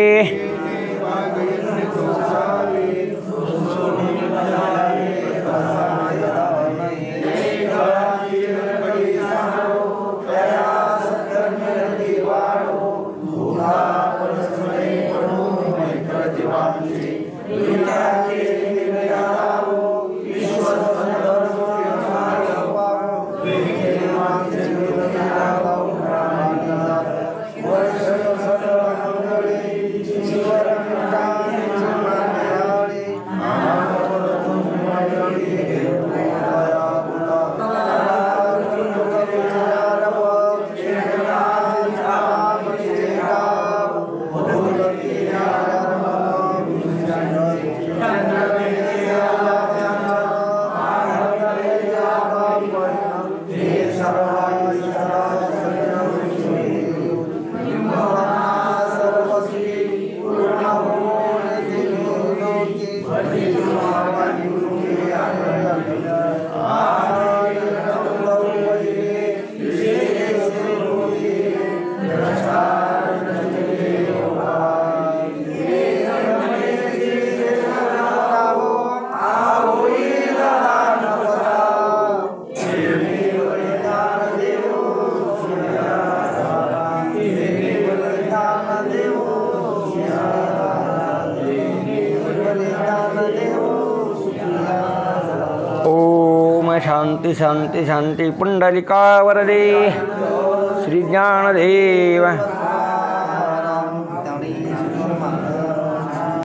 शांती शांती शांती. पुंडलिका वरदे श्री ज्ञानदेव.